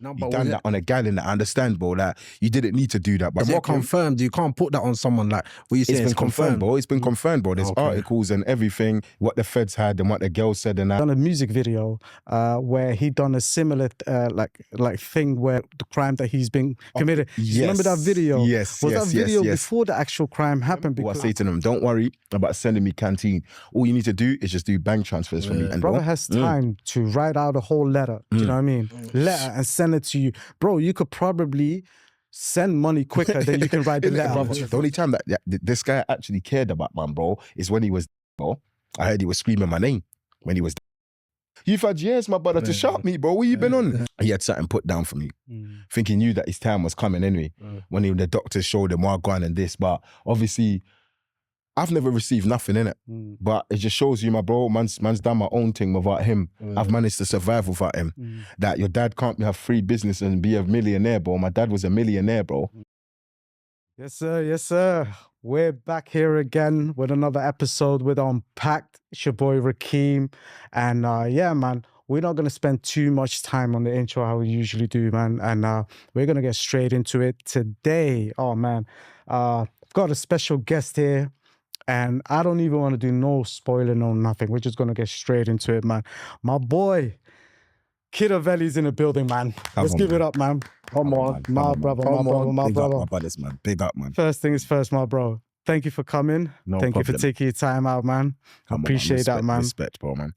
No, You but done that on a gal in that. I understand, bro. Like, you didn't need to do that. But it's not confirmed. You can't put that on someone like what you say. It's been confirmed, bro. It's been confirmed, bro. There's Okay. articles and everything, what the feds had and what the girl said and that. Done a music video where he done a similar like thing where the crime that he's been committed. Yes. Remember that video? Yes. Was yes, that video yes, yes. before the actual crime happened? What I Because say to them, don't worry about sending me canteen. All you need to do is just do bank transfers for me. And brother has time to write out a whole letter. Do you know what I mean? Letter and send it to you. Bro, you could probably send money quicker than you can write the letter. Brother, the only time that this guy actually cared about man, bro, is when he was, bro. I heard he was screaming my name when he was. You've had years, my brother, to shout me, bro. What you been on? He had something put down for me. Think he knew that his time was coming anyway. When the doctors showed him what gone and this, but obviously, I've never received nothing in it. But it just shows you, my bro, man's done my own thing without him. I've managed to survive without him. That your dad can't have free business and be a millionaire, bro. My dad was a millionaire, bro. Yes, sir. Yes, sir. We're back here again with another episode with Unpacked. It's your boy Rakeem. And yeah, man, we're not going to spend too much time on the intro how we usually do, man. And we're going to get straight into it today. Oh, man. I've got a special guest here. And I don't even want to do no spoiling, no nothing. We're just going to get straight into it, man. My boy, Kidavelly's in the building, man. Let's give it up, man. Come on, my brother. Big up, my brothers, man. Big up, man. First things first, my bro. Thank you for coming. Thank you for taking your time out, man. Appreciate that, man. Respect, bro, man.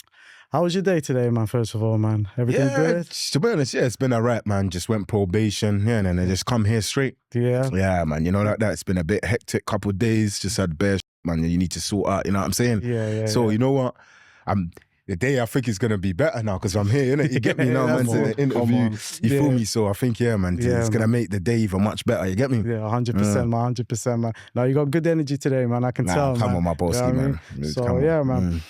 How was your day today, man? First of all, man. Everything good? To be honest, yeah, it's been all right, man. Just went probation, yeah, and then I just come here straight. Yeah. Yeah, man. You know, like that. It's been a bit hectic, couple of days. Just had bare man. You need to sort out. You know what I'm saying? Yeah. So you know what? The day I think is gonna be better now because I'm here, innit? You get me now, man's in an interview. You feel me? So I think, yeah, man, it's gonna make the day even much better. You get me? Yeah, 100%, man, 100%, man. No, you got good energy today, man. I can tell. Come man. on, my bossy, you know man. So yeah, man.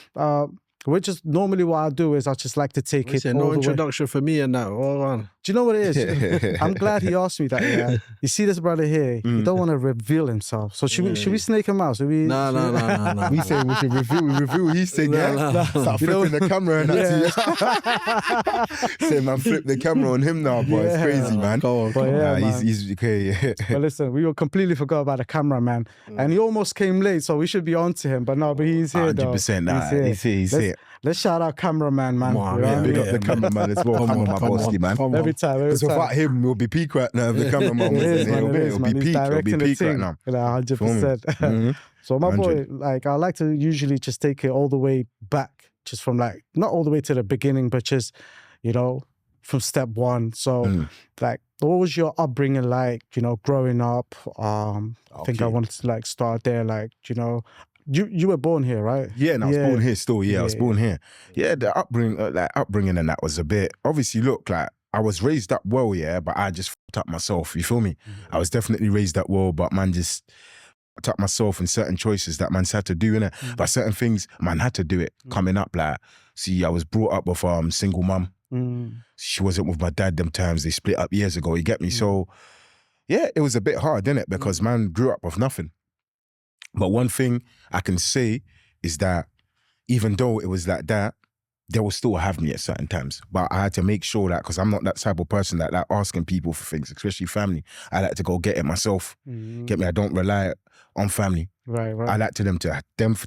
Which is normally what I do is I just like to take it. No introduction for me and that. Hold on. Do you know what it is? I'm glad he asked me that. Yeah. You see this brother here, he don't want to reveal himself. So should we snake him out? Should we? No. We say we should reveal. He said, start flipping the camera and that. Say, man, flip the camera on him now, boy. It's crazy, man. Go on. He's okay. But listen, we completely forgot about the camera, man. And he almost came late, so we should be on to him. But no, he's here, 100%. He's here. Let's shout out cameraman, man. Big up the cameraman as well. Come on, my bossy, man. Every time. Because without him, we'll be peak right now. The cameraman was in here. It'll be peak. It'll be peak right now. 100%. So my boy, like, I like to usually just take it all the way back, just from like, not all the way to the beginning, but just, you know, from step one. So like, what was your upbringing like, you know, growing up? I think I wanted to like start there, like, you know, you were born here, right? Yeah, and I was born here still. Yeah, I was born here. Yeah, the upbringing and that was a bit, obviously, look, like, I was raised up well, yeah, but I just fucked up myself, you feel me? I was definitely raised up well, but man just fucked up myself in certain choices that man's had to do, innit? But certain things, man had to do it coming up, like, see, I was brought up with single mum. She wasn't with my dad them times, they split up years ago, you get me? So, yeah, it was a bit hard, innit? Because man grew up with nothing. But one thing I can say is that even though it was like that, they will still have me at certain times. But I had to make sure that, because I'm not that type of person that like asking people for things, especially family. I like to go get it myself. Get me? I don't rely on family. Right. I like them to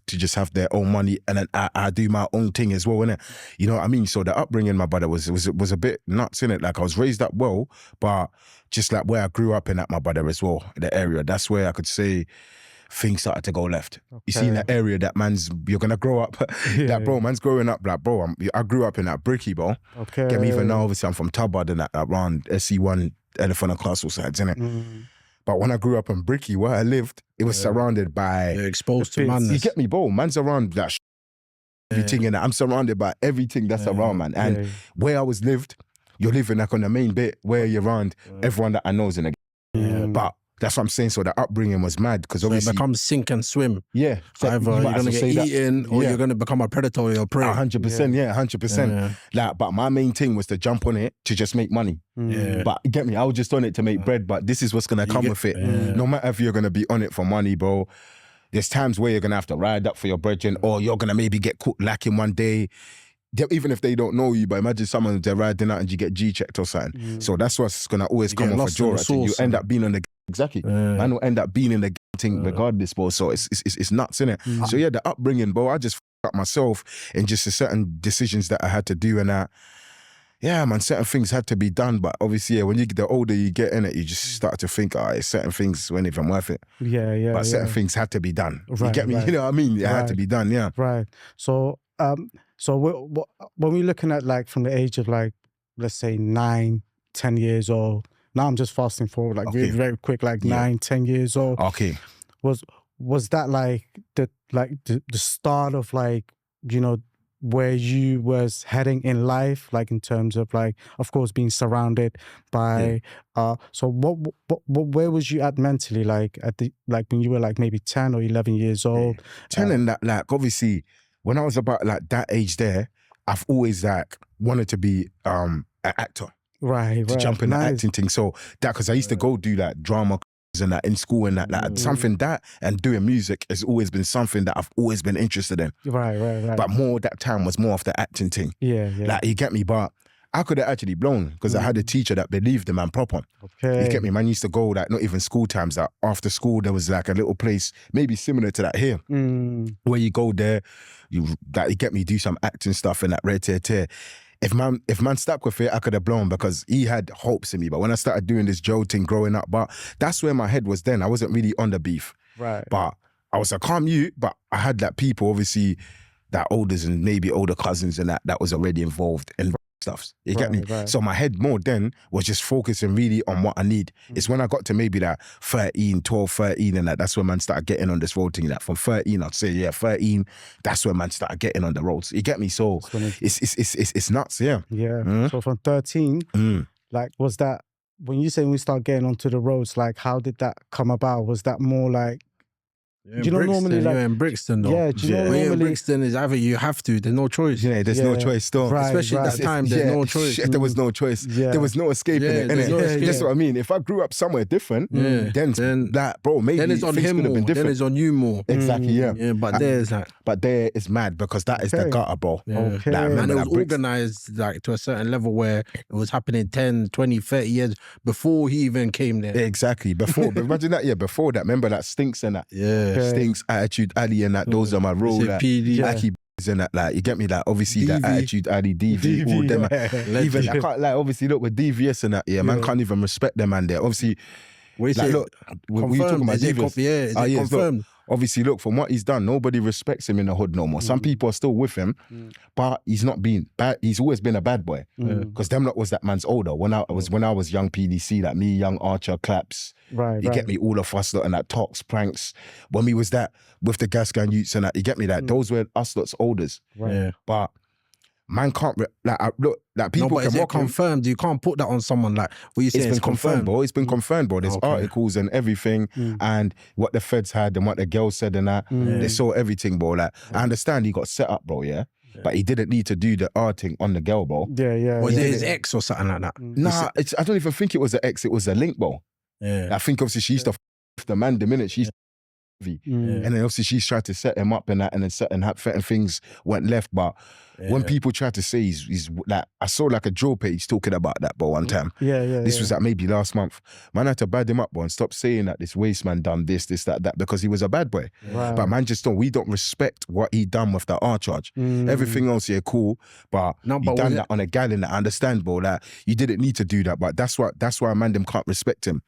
just have their own money, and then I do my own thing as well, innit? You know what I mean? So the upbringing, my brother, was a bit nuts, innit? Like I was raised up well, but just like where I grew up in at my brother as well, the area, that's where I could say things started to go left. Okay. You see in that area that you're gonna grow up. That bro, man's growing up like, bro, I grew up in that bricky, bro. Okay. Get me? Even now, obviously, I'm from Tubbard and that around SC1, Elephant and Castle sides, innit? But when I grew up in bricky, where I lived, it was surrounded by... You're exposed to madness. You get me, bro? Man's around that everything in that. I'm surrounded by everything that's around, man. And where I was lived, you're living like on the main bit where you're around everyone that I know is in a... But that's what I'm saying. So the upbringing was mad because obviously... it becomes sink and swim. Yeah. Either you're going to get eaten or you're going to become a predator or you're prey. 100%, 100%. Like, but my main thing was to jump on it to just make money. But get me, I was just on it to make bread, but this is what's going to come with it. No matter if you're going to be on it for money, bro, there's times where you're going to have to ride up for your brethren or you're going to maybe get caught lacking one day. even if they don't know you, but imagine someone, they're riding out and you get G-checked or something. So that's what's going to always come off a jaw. You end up being on the... Exactly. Man will end up being in the thing regardless, bro. So it's nuts, innit? So yeah, the upbringing, bro, I just up myself in just certain decisions that I had to do, and that, yeah, man, certain things had to be done. But obviously, yeah, when you get the older you get in it, you just start to think, certain things weren't even worth it. But certain things had to be done. Right, you get me? Right. You know what I mean? It had to be done, yeah. Right. So, when we're looking at like from the age of like, let's say 9, 10 years old. Now I'm just fasting forward, like very, very quick, like 9, 10 years old. Okay. Was that like the start of like, you know, where you was heading in life, like in terms of like, of course, being surrounded by so where was you at mentally, like at the, like when you were like maybe 10 or 11 years old? 10 and that, like obviously when I was about like that age there, I've always like wanted to be an actor. Right. To jump in the acting thing. So that, because I used to go do like drama and that in school and that something that, and doing music has always been something that I've always been interested in. Right. But more that time was more of the acting thing. Yeah. Like, you get me? But I could have actually blown because I had a teacher that believed the man proper. Okay. You get me? Man used to go like, not even school times, like after school there was like a little place, maybe similar to that here, where you go there, you get me, do some acting stuff and that red tear. If man stuck with it, I could have blown because he had hopes in me. But when I started doing this Joe thing growing up, but that's where my head was then. I wasn't really on the beef. Right. But I was a calm youth, but I had like people, obviously, that olders and maybe older cousins and that was already involved in stuff. You get me? Right. So my head more then was just focusing really on what I need. It's when I got to maybe that 12, 13 and that's when man started getting on this road thing. That from 13, I'd say, 13, that's when man started getting on the roads. You get me? So it's nuts, yeah. Yeah. So from 13, like was that, when you say we start getting onto the roads, like how did that come about? Was that more like, do you know normally like in Brixton though? Yeah, do you know normally in Brixton is either you have to, there's no choice. Yeah, there's no choice still. Right, especially at that time, there's no choice. There was no choice. There was no escaping it, innit? That's what I mean. If I grew up somewhere different, then that, bro, maybe then it's on him more. Then it's on you more. Exactly, yeah. But there's like, but there is mad because that is the gutter, bro. Okay. And it was organised like to a certain level where it was happening 10, 20, 30 years before he even came there. Exactly. Before, imagine that, before that. Remember that Stinks and that? Yeah. Attitude Ali and that, those are my role. Like, Aki and that, like, you get me? Like, obviously, that Attitude Ali, DV, all them. Even, I can't, like, obviously, look, with DVS and that, man can't even respect them, man, there. Obviously, like, look, we talking about DVS. Is it confirmed? Look, obviously, look, from what he's done, nobody respects him in the hood no more. Some people are still with him, but he's not been bad. He's always been a bad boy. Because them lot was that man's older. When I was young PDC, like me, young Archer, Claps, you get me, all of us lot and that talks, pranks. When we was that with the gas gun youths and that, you get me, that those were us lot's olders. Right. But man can't look, like people but can mock confirmed. You can't put that on someone like what you say. It's been confirmed, bro. It's been confirmed, bro. There's articles and everything, and what the feds had and what the girls said and that. They saw everything, bro. Like, I understand he got set up, bro. Yeah. But he didn't need to do the thing on the girl, bro. Yeah. Was it his ex or something like that? Nah, I don't even think it was an ex. It was a link, bro. Yeah. I think obviously she used to the man the minute she's and then obviously she's tried to set him up and that, and then certain things went left. But when people try to say he's like, I saw like a drill page talking about that, bro, one time. This was like maybe last month. Man had to bad him up, bro, and stop saying that this waste man done this, that, because he was a bad boy. Right. But man we don't respect what he done with that R charge. Everything else, cool, but you done that on a gal in that. I understand, bro, like you didn't need to do that, but that's why man them can't respect him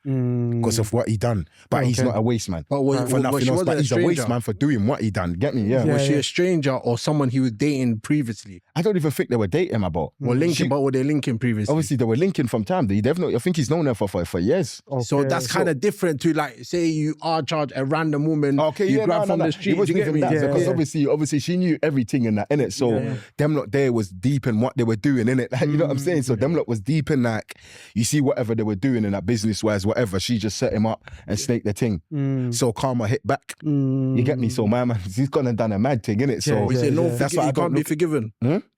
because of what he done. But he's not a waste man. But but he's a waste man for doing what he done. Get me? Yeah. Was she a stranger or someone he was dating previously? I don't even think they were dating, my bro. Well, linking, but were they linking previously? Obviously, they were linking from time. I think he's known her for years. Okay. So that's kind of different to like, say you are charged a random woman you grab from the street. It wasn't even that because obviously she knew everything in that, innit? So them lot there was deep in what they were doing, innit? Like, you know what I'm saying? So them lot was deep in like, you see whatever they were doing in that business-wise, whatever, she just set him up and snaked the thing. So karma hit back. You get me? So my man, he's gone and done a mad thing, innit? So that's why I can't be forgiven.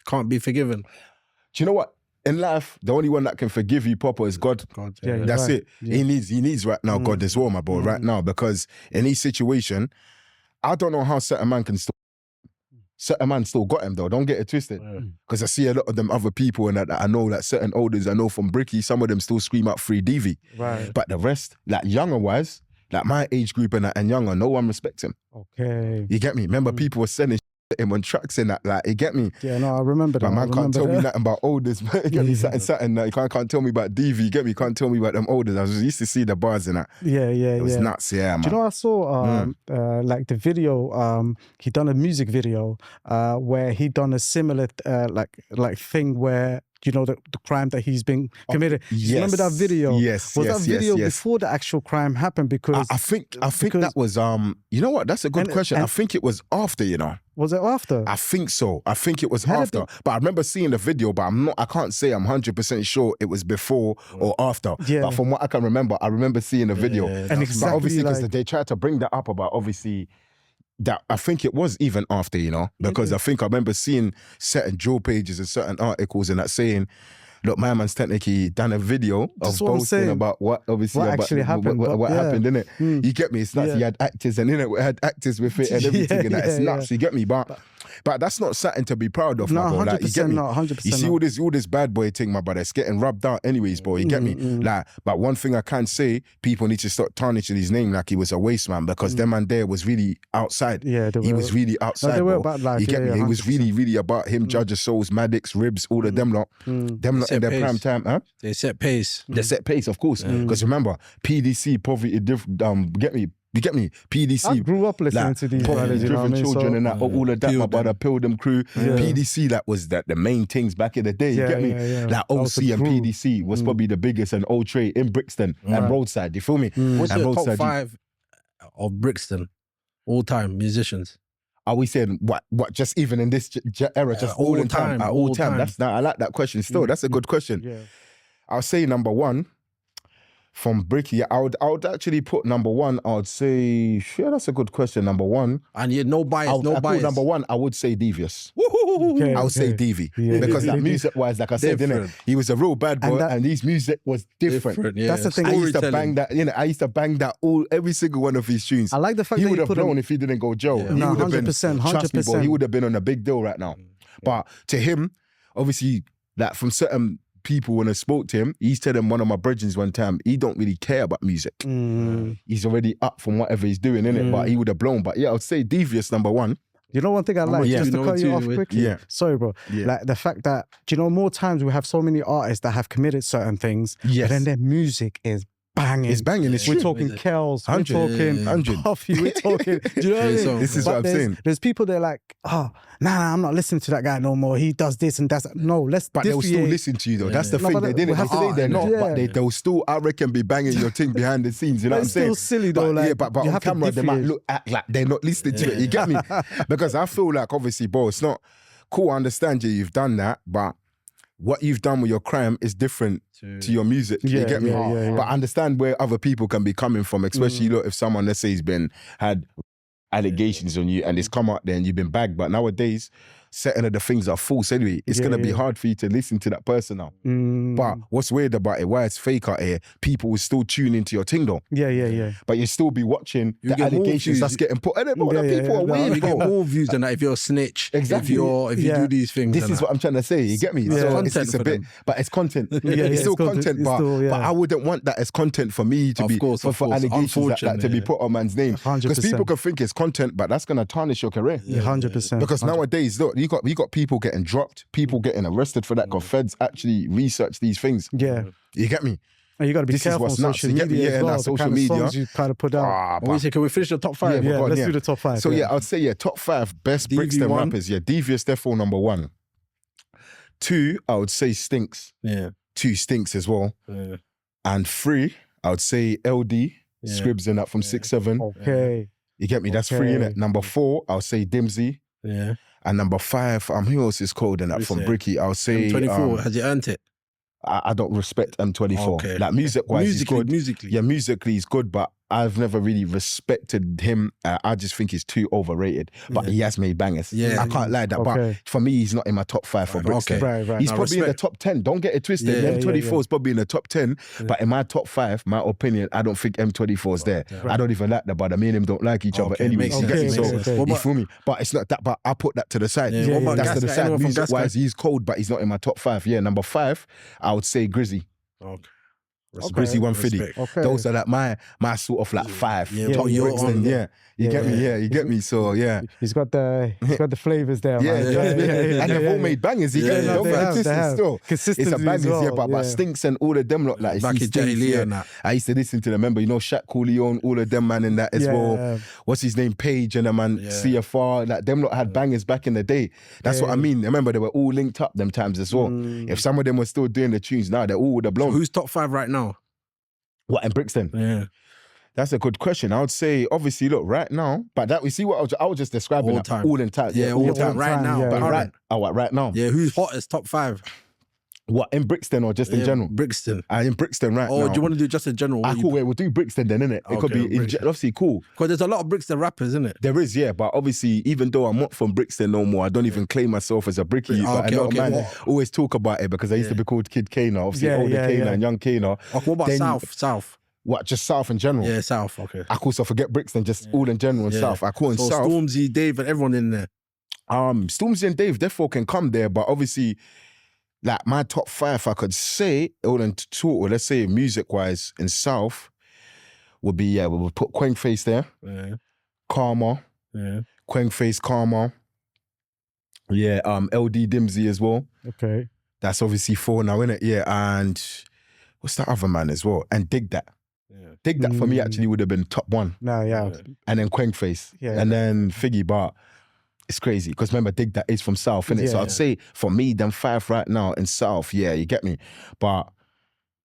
Can't be forgiven. Do you know what? In life, the only one that can forgive you proper is God. That's it. Yeah. He needs right now God as well, my boy, right now, because in each situation, I don't know how certain man can still. certain man still got him though. Don't get it twisted. Because I see a lot of them other people and that I know, like certain elders I know from Bricky, some of them still scream out free DV. Right. But the rest, like younger wise, like my age group and younger, no one respects him. Okay. You get me? Remember people were sending him on tracks and that, like, you get me? Yeah, no, I remember that. But man can't tell me nothing about olders, man. You get me? Something like, you can't tell me about DV, you get me? You can't tell me about them elders. I was used to see the bars and that. Yeah. It was nuts, yeah, man. Do you know, I saw like the video, he done a music video where he done a similar like thing where, you know, the crime that he's been committed. Yes. Remember that video? Yes, Was yes, that video yes. before the actual crime happened? Because I think that was you know what? That's a good question. I think it was after, you know. Was it after? I think so. I think it was Had it after. been- But I remember seeing the video, but I can't say I'm 100% sure it was before or after. Yeah. But from what I can remember, I remember seeing the video. Yeah, And But exactly obviously, because like, they tried to bring that up about obviously that I think it was even after, you know, because I think I remember seeing certain drill pages and certain articles and that saying, look, my man's technically done a video of That's what I'm boasting saying. about what obviously What about actually happened, what but yeah. happened, innit? You get me? It's nuts. Yeah. He had actors and innit, we had actors with it and everything and that. It's nuts. You get me? But that's not something to be proud of, no, my bro. Like, you get 100% me? not, 100% You see not. all this bad boy thing, my brother. It's getting rubbed out anyways, bro. You get me? Like, but one thing I can say, people need to stop tarnishing his name like he was a waste man, because them man there was really outside. Yeah, they He were- was really outside, they were bro. about life, You get yeah, me? yeah, It was 100%. really, really about him, Judges, Souls, Maddox, Ribs, all of them lot. Them lot in Set their pace. prime time, huh? They set pace. The set pace, of course. Because remember, PDC, poverty, you get me? I PDC, grew up listening like, to these brothers, you know what I poverty-driven mean? children So, and that, all of that, my Pilgrim. brother, Pilgrim crew. PDC, that was the main things back in the day, you Yeah, get me? yeah, yeah. Like That was OC the and crew. PDC was probably the biggest and old trade in Brixton and Roadside, you feel me? What's And your top Roadside, 5 of Brixton all-time musicians? are we saying what just even in this era, just all all in time, time, at all all time? time. I like that question still. That's a good question. yeah. I'll say number 1 from Bricky. I would actually put number 1. I would say, sure, that's a good question. Number 1. And yet no bias, I no put bias. number 1. I would say Devious. Okay, I would say okay. DV Yeah, because yeah. like music wise, like I said, Different. he was a real bad boy, And and his music was different. Yeah. That's the thing. I used to Storytelling. bang that, I used to bang that every single one of his tunes. I like the fact He that would you have put blown him, if he didn't go Joe. Yeah. He No, would have been, 100%, trust me, bro, he 100%. would have been on a big deal right now. But to him, obviously, like from certain people when I spoke to him, he's telling one of my brethren one time, he don't really care about music. He's already up from whatever he's doing, innit? But he would have blown. But yeah, I would say Devious number 1. you know one thing I like, two, just to number cut you two, off wait. quickly. Yeah. Sorry, bro. Yeah. Like the fact that, do you know, more times we have so many artists that have committed certain things, Yes. but then their music is banging. It's banging, it's We're true. talking Kells, we're 100, talking 100. Puffy, we're talking, do you know what I mean? This is But what I'm there's- saying. There's people that are like, oh, nah, I'm not listening to that guy no more. He does this and that's, no, let's But they'll still differentiate. listen to you though. That's the No, thing. but They didn't. we have They say to- they're not, yeah. but they'll still, I reckon, be banging your thing behind the scenes. You know But what I'm it's still saying? silly though, But, like, yeah, but you on have to camera they might differentiate. act like they're not listening to it. You get me? Because I feel like obviously, bro, it's not cool. I understand you've done that, but what you've done with your crime is different to your music. Yeah, you get me? yeah, yeah, yeah. But I understand where other people can be coming from, especially look, if someone, let's say, had allegations on you and it's come out there and you've been bagged. But nowadays, certain of the things are false anyway. It's Yeah, gonna be yeah. hard for you to listen to that person now. Mm. But what's weird about it, why it's fake out here, people will still tune into your thing though. Yeah. But you still be watching You the get more allegations views. that's getting put. And then, bro, Yeah, the yeah, people yeah. are No, weird, You get bro. more views than that if you're a snitch. Exactly. If you Yeah. do these things. This and is that. what I'm trying to say. You get me? Yeah. So Content it's a for bit, them. but it's content. yeah, it's still it's content, content, it's but, still, yeah. but I wouldn't want that as content for me to Of be course, for allegations like that to be unfortunate, put on man's name. 100%. Because people can think it's content, but that's gonna tarnish your career. Yeah, 100%. Because nowadays, look, you got people getting dropped, people getting arrested for that. Because feds actually research these things. Yeah. You get me? And you got to be This is careful on what's nuts. social You get me? media Yeah, as well. nah, the social kind of media. songs you kind of put out. What we say, can we finish the top 5? Yeah, Yeah, go on, let's yeah. do the top 5. So yeah, I'd say top 5 best Brixton DV1. rappers. Yeah, Devious therefore number 1. 2, I would say Stinks. Yeah. 2 Stinks as well. Yeah. And 3, I would say LD, Yeah. Scribs and that from 6-7. Okay. You get me? That's Okay. 3, innit? Number 4, I'll say Dimsy. Yeah. And number 5, who else is called in that Who's from that? Bricky? I'll say 24, has he earned it? I don't respect M24. Okay. Like music-wise, he's good. Musically. Yeah, musically he's good, but I've never really respected him. I just think he's too overrated. But he has made bangers. Yeah. I can't lie that. Okay. But for me, he's not in my top 5 for Brixton. Okay. Right. He's No, probably in the respect. top 10. Don't get it twisted. Yeah, M24 is probably in the top 10. But in my top 5, my opinion, I don't think M24 is there. I don't even like that brother. Me and him don't like each other anyway. Makes You get me? sense, So, makes sense. you feel me? But it's not that. But I put that to the side. Yeah, what about That's Gas to the Guy? side. Anyone from Gas Guy? Music-wise, he's cold, but he's not in my top 5. Yeah, number 5, I would say Grizzy. Okay. Grizzy 150. Respect. Okay. Those are like my sort of like 5. Yeah, top you're Brixton, on. yeah. You get me? Yeah, you get me? So, yeah. He's got the flavors there, man. And they've all made bangers. You get me? no, Don't they get have, twisted they have. still. Consistency It's a bangers, as well, yeah, but yeah. Stinks and all of them lot, like, Back in Jetty Lee and that. I used to listen to them. Remember, you know, Shaq Coolio, all of them, man, in that as well. What's his name? Page and the man, CFR. Like, them lot had bangers back in the day. That's what I mean. Remember, they were all linked up them times as well. If some of them were still doing the tunes now, they all would have blown. Who's top 5 right now? What, in Brixton? Yeah. That's a good question. I would say, obviously, look, right now, but that we see what I was just describing. All that, time. all in time. Yeah, all time. Right now. yeah. But Current. right now. Yeah, who's hottest top 5? What, in Brixton or just in general? Brixton. In Brixton right now. Or do you want to do just in general? Cool, we'll do Brixton then, innit? It could Okay, be, Brixton. obviously, cool. Because there's a lot of Brixton rappers, isn't it? There is, yeah, but obviously, even though I'm not from Brixton no more, I don't even claim myself as a Brickie. But a lot of man always talk about it because I used to be called Kid Kana, obviously older Kana and young Kana. What about South? What, just South in general? Yeah, South, okay. I also forget Brixton, just all in general and South. I call in so South. Stormzy, Dave and everyone in there. Stormzy and Dave, therefore can come there, but obviously, like my top 5, I could say, all in total, let's say music-wise in South, would be, we would put Quang Face there, Karma, Quang Face, Karma, LD Dimsey as well. Okay. That's obviously 4 now, innit? Yeah, and what's that other man as well? And Dig That. Dig That for me actually would have been top 1. No, yeah. And then Quang Face. Yeah. And then Figgy, but it's crazy. Because remember, Dig That is from South, innit? So I'd say for me, them 5 right now in South, yeah, you get me? But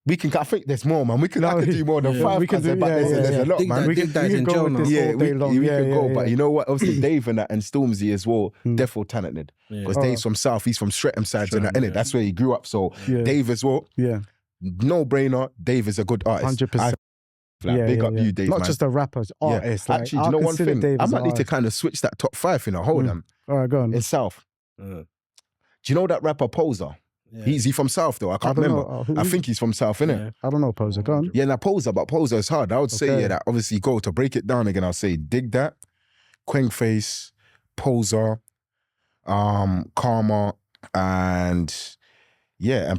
we can, I think there's more, man. I could do more than 5. We can do, but there's a lot, Dig man. That, Dig That is in jail now. Yeah, we long. can go. But you know what? Obviously, Dave and that and Stormzy as well, defo talented. Because Dave's from South, he's from Streatham sides and that, innit? That's where he grew up. So Dave as well. Yeah. No brainer. Dave is a good artist. 100%. Big up you, Dave, Not man. just a rapper, artist. Like, actually, do you know one thing? Dave I as might an need to artist. kind of switch that top 5, you know. Hold on. All right, go on. In South. Do you know that rapper Poser? Yeah. Is he from South though? I can't don't remember. know. I think he's from South, innit? I don't know, Poser. Go on. Yeah, now Poser, but Poser is hard. I would say that obviously go to break it down again. I'll say Dig That, Quang Face, Poser, Karma, and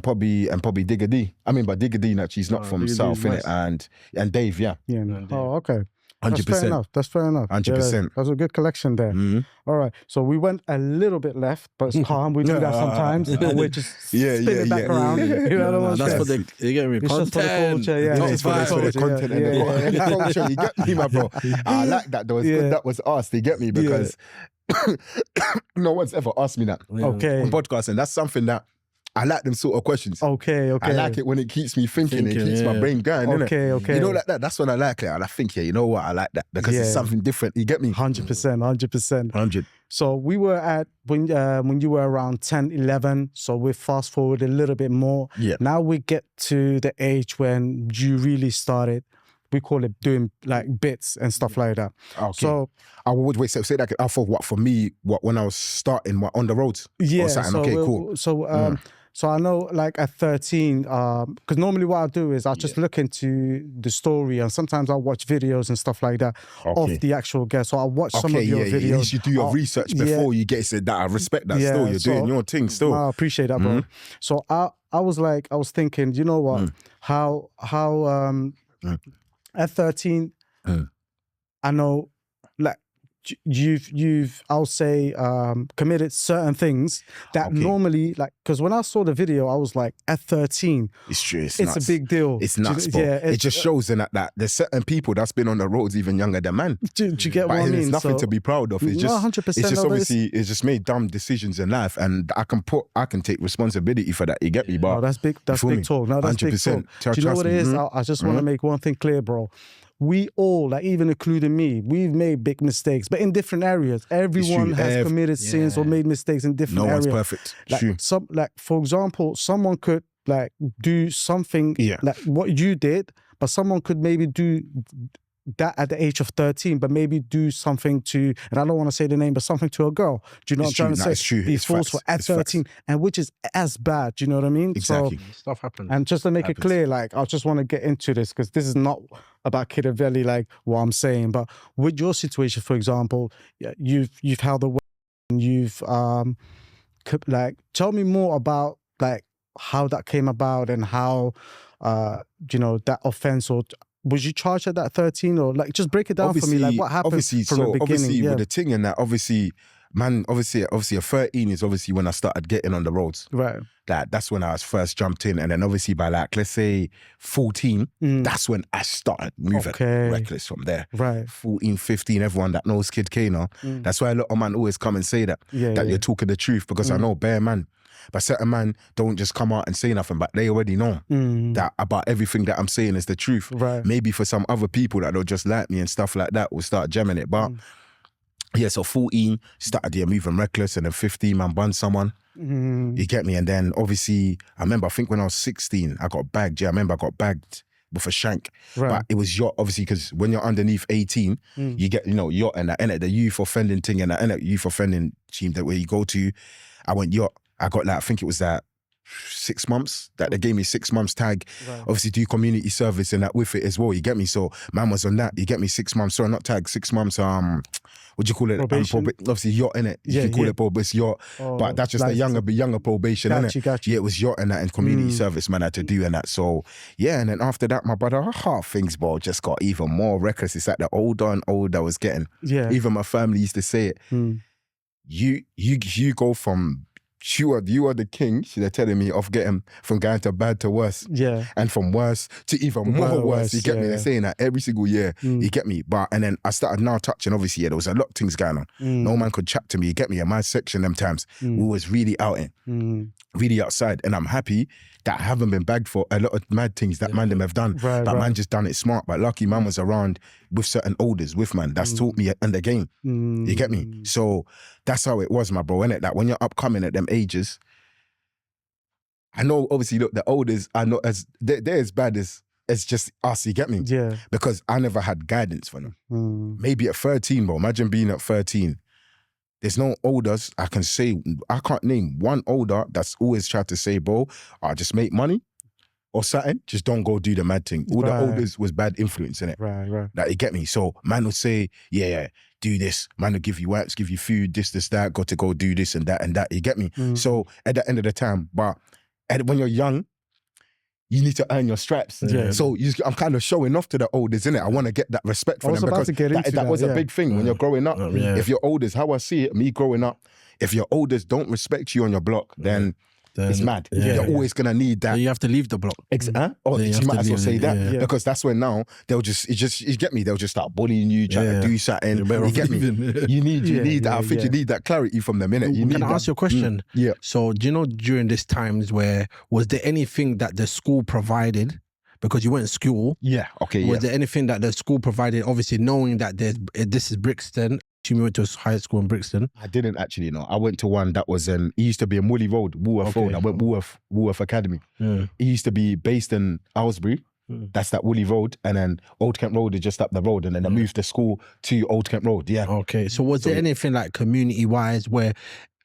probably Digga D. I mean, but Digga D actually is not from Digga D South, is innit? And Dave, yeah. Yeah. Oh, okay. 100%. That's fair enough. 100%. That's a good collection there. All right. So we went a little bit left, but it's calm. We do that sometimes. And we're just spinning back around. You know what I'm That's for saying? the, you get me? It's just for the culture, yeah. Top It's for the 5. culture. The content and the culture, you get me, my bro. I like that though. It's good that was asked. You get me because no one's ever asked me that Okay. on podcast, and that's something that I like them sort of questions. Okay. I like it when it keeps me thinking, it keeps my brain going, innit? Okay. You know, like that. That's when I like it. And I think, you know what? I like that because it's something different. You get me? 100%. 100. So we were at, when you were around 10, 11, so we fast forward a little bit more. Yeah. Now we get to the age when you really started, we call it doing like bits and stuff like that. Okay. So I would wait. Say that for what for me? What when I was starting? What on the roads? yeah. Or something? So Okay, cool. So I know like at 13, because normally what I do is I just look into the story and sometimes I'll watch videos and stuff like that of the actual guest. So I'll watch some of your videos. At least you do your research before you get said that. I respect that still. You're doing your thing still. I appreciate that, bro. So I was thinking, you know what? How at 13, I know like you've I'll say committed certain things that normally, like, because when I saw the video I was like, at 13 it's true, it's nuts. A big deal. It's nuts, bro. It just shows in that there's certain people that's been on the roads even younger than man. Do you get what I mean? It's nothing to be proud of. It's just 100%. It's just obviously it's just made dumb decisions in life, and I can take responsibility for that. You get me? But no, that's big talk. No, that's 100%. Big talk. Do you know what it is? I just want to make one thing clear, bro. We all, like even including me, we've made big mistakes, but in different areas. Everyone has committed sins or made mistakes in different areas. No one's perfect. Like for example, someone could like do something like what you did, but someone could maybe do that at the age of 13, but maybe do something to, and I don't want to say the name, but something to a girl. Do you know what I'm trying to say? It's true. Be It's forceful facts. at It's 13, and which is as bad. Do you know what I mean? Exactly. So, Stuff happens. and just to make it clear, like, I just want to get into this because this is not about Kidavelly, like what I'm saying, but with your situation, for example, you've held a and you've like, tell me more about like how that came about and how you know, that offense, or was you charged at that 13, or like just break it down for me, like what happened from the beginning? Obviously with the thing in that, obviously a 13 is obviously when I started getting on the roads. Right. That's when I was first jumped in, and then obviously by like, let's say 14, that's when I started moving reckless from there. Right. 14, 15, everyone that knows Kid K now, that's why a lot of man always come and say that you're talking the truth, because I know bare man, but certain man don't just come out and say nothing, but they already know that about everything that I'm saying is the truth. Right. Maybe for some other people that don't just like me and stuff like that will start jamming it, but yeah, so 14, started moving reckless, and then 15, man, bun someone. You get me? And then obviously, I think when I was 16, I got bagged. Yeah, I remember I got bagged with a shank. Right. But it was yacht, obviously, because when you're underneath 18, you get, you know, yacht and that, the youth offending thing and that youth offending team that where you go to. I went yacht. I got like, I think it was that 6 months that they gave me 6 months tag. Right. Obviously do community service and that with it as well, you get me? So man was on that, you get me? 6 months, sorry, not tag, 6 months, what do you call it? Obviously yacht, innit? You can call it probation yacht, but that's just a younger probation, innit? Gotcha. Yeah, it was yacht and that, and community service, man, I had to do and that. So yeah, and then after that, my brother, things, bro, just got even more reckless. It's like the older and older I was getting. Yeah. Even my family used to say it. You go from, you are the king, they're telling me, of getting from going to bad to worse. Yeah. And from worse to even more worse. You get me? They're saying that every single year. You get me? But, and then I started now touching, obviously, there was a lot of things going on. No man could chat to me, you get me? In my section them times, we was really out in, really outside. And I'm happy that I haven't been bagged for a lot of mad things that man them have done. But man just done it smart. But lucky man was around with certain elders, with man. That's taught me in the game. You get me? So that's how it was, my bro, innit? That when you're upcoming at them ages, I know obviously, look, the elders are not as, they're as bad as just us, you get me? Yeah. Because I never had guidance for them. Maybe at 13, bro, imagine being at 13. There's no elders I can say, I can't name one older that's always tried to say, bro, I just make money or something, just don't go do the mad thing. All the elders was bad influence in it. Right. Like, you get me? So man would say, yeah, do this. Man would give you wax, give you food, this, that, got to go do this and that, you get me? So at the end of the time, but when you're young, you need to earn your stripes. Yeah. So I'm kind of showing off to the elders, innit? I want to get that respect from them, because that was a big thing when you're growing up. If your elders, how I see it, me growing up, if your elders don't respect you on your block, then it's mad. You're always going to need that. You have to leave the block. Or you might as well say that. Because that's when now, they'll just, you get me, they'll just start bullying you, trying to do something. You get me? You need that. I think you need that clarity from them, innit? Can I ask you a question? Yeah. So do you know, during these times was there anything that the school provided? Because you went to school. Yeah, okay, Was there anything that the school provided, obviously knowing that this is Brixton? You went to high school in Brixton? I didn't actually know. I went to one that was, it used to be in Woolly Road, Woolworth Road. I went Woolworth Academy. It used to be based in Aylesbury. That's that Woolly Road. And then Old Kent Road is just up the road. And then I moved the school to Old Kent Road, yeah. Okay, so was there anything like community-wise where,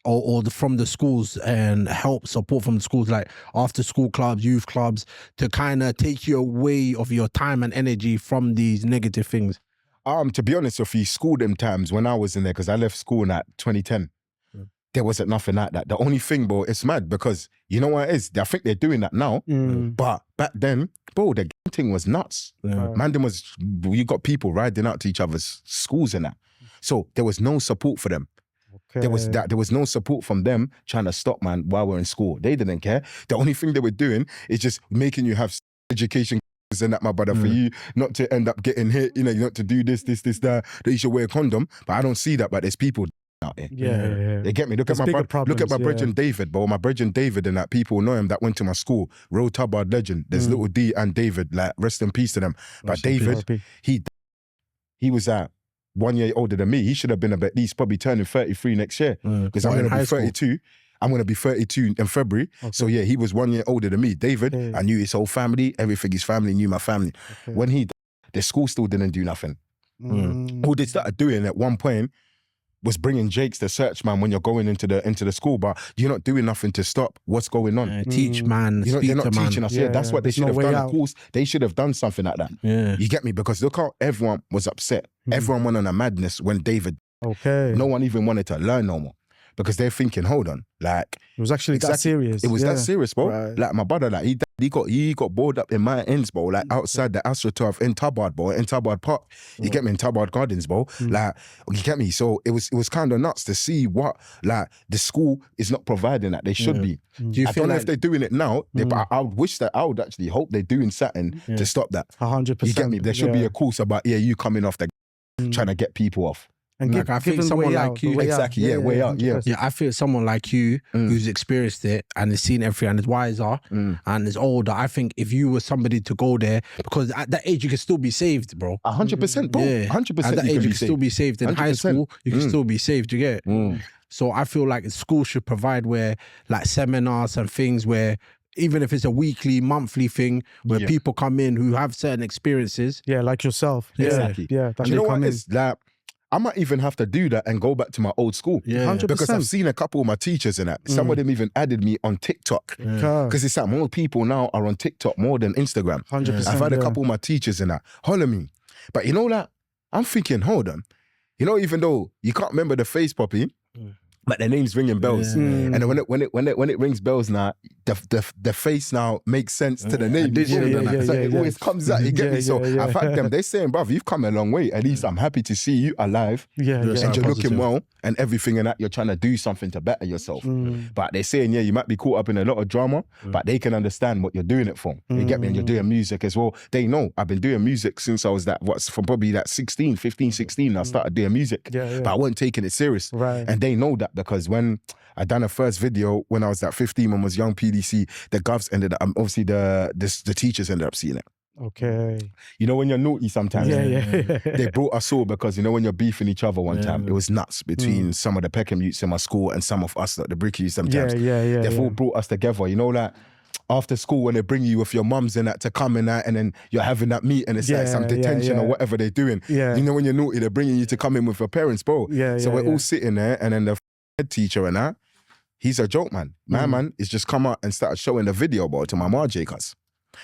or from the schools, and help, support from the schools, like after school clubs, youth clubs, to kind of take you away of your time and energy from these negative things? To be honest with you, school them times when I was in there, because I left school in 2010, there wasn't nothing like that. The only thing, bro, it's mad because you know what it is? I think they're doing that now, but back then, bro, the gang thing was nuts. Man, you got people riding out to each other's schools and that. So there was no support for them. There was no support from them trying to stop, man, while we're in school. They didn't care. The only thing they were doing is just making you have education and that, my brother, for you not to end up getting hit, you know, not to do this, that you should wear a condom. But I don't see that, but there's people out there. Yeah. They get me. Look at my brethren David, bro. My brethren David and that, people know him that went to my school. Real Tubbard legend. There's little D and David, like, rest in peace to them. But David, he was 1 year older than me. He should have been at least probably turning 33 next year. Because I'm going to be 32. I'm going to be 32 in February. Okay. So yeah, he was 1 year older than me. David, I knew his whole family, everything. His family knew my family. Okay. When he died, the school still didn't do nothing. All they started doing at one point was bringing Jakes the search man when you're going into the school, but you're not doing nothing to stop what's going on. Teach man, they're not man. teaching us. Yeah, that's what they should have done. Of course, they should have done something like that. Yeah. You get me? Because look how everyone was upset. Everyone went on a madness when David. Okay. No one even wanted to learn no more. Because they're thinking, hold on, like it was actually that serious. It was that serious, bro. Right. Like my brother, like he got bored up in my ends, bro. Like outside the AstroTurf in Tabard, bro, in Tabard Park. You get me, in Tabard Gardens, bro. Like you get me. So it was kind of nuts to see what like the school is not providing that they should be. I don't know if they're doing it now, but I would actually hope they're doing something to stop that. 100%. You get me? There should be a course about you coming off the trying to get people off. And like, I think someone like you, exactly, way out. Yeah, I feel someone like you who's experienced it and has seen everything and is wiser and is older. I think if you were somebody to go there, because at that age you can still be saved, bro. 100%, bro. 100%. At that age you can still be saved. In 100%. High school, you can still be saved. You get it? So I feel like school should provide where like seminars and things where, even if it's a weekly, monthly thing where people come in who have certain experiences. Yeah, like yourself. Exactly. Yeah. And you know what? It's like, I might even have to do that and go back to my old school. 100%. Because I've seen a couple of my teachers in that. Some of them even added me on TikTok. Because it's like more people now are on TikTok more than Instagram. 100%. I've had a couple of my teachers in that holler me. But you know that? I'm thinking, hold on. You know, even though you can't remember the face, Poppy, but the name's ringing bells. And when it rings bells now, the face now makes sense to the name. So it always comes out, you get me? So I've had them, they're saying, bruv, you've come a long way. At least I'm happy to see you alive. And you're looking well and everything and that you're trying to do something to better yourself. But they're saying, you might be caught up in a lot of drama, but they can understand what you're doing it for. You get me? And you're doing music as well. They know I've been doing music since I was from probably that 15, 16, I started doing music. But I wasn't taking it serious. And they know that because when I done a first video when I was at 15 and was young PDC, the govs ended up, obviously the teachers ended up seeing it. Okay. You know when you're naughty sometimes? They brought us all because, you know, when you're beefing each other one time, it was nuts between some of the Peckham youths in my school and some of us, like the Brick youths sometimes. They've all brought us together, you know, like after school when they bring you with your mums and that to come and that, and then you're having that meet and it's like some detention or whatever they're doing. You know when you're naughty, they're bringing you to come in with your parents, bro. So we're all sitting there and then the head teacher and that, he's a joke, man. My man is just come out and started showing the video, bro, to my Marjay, cuz.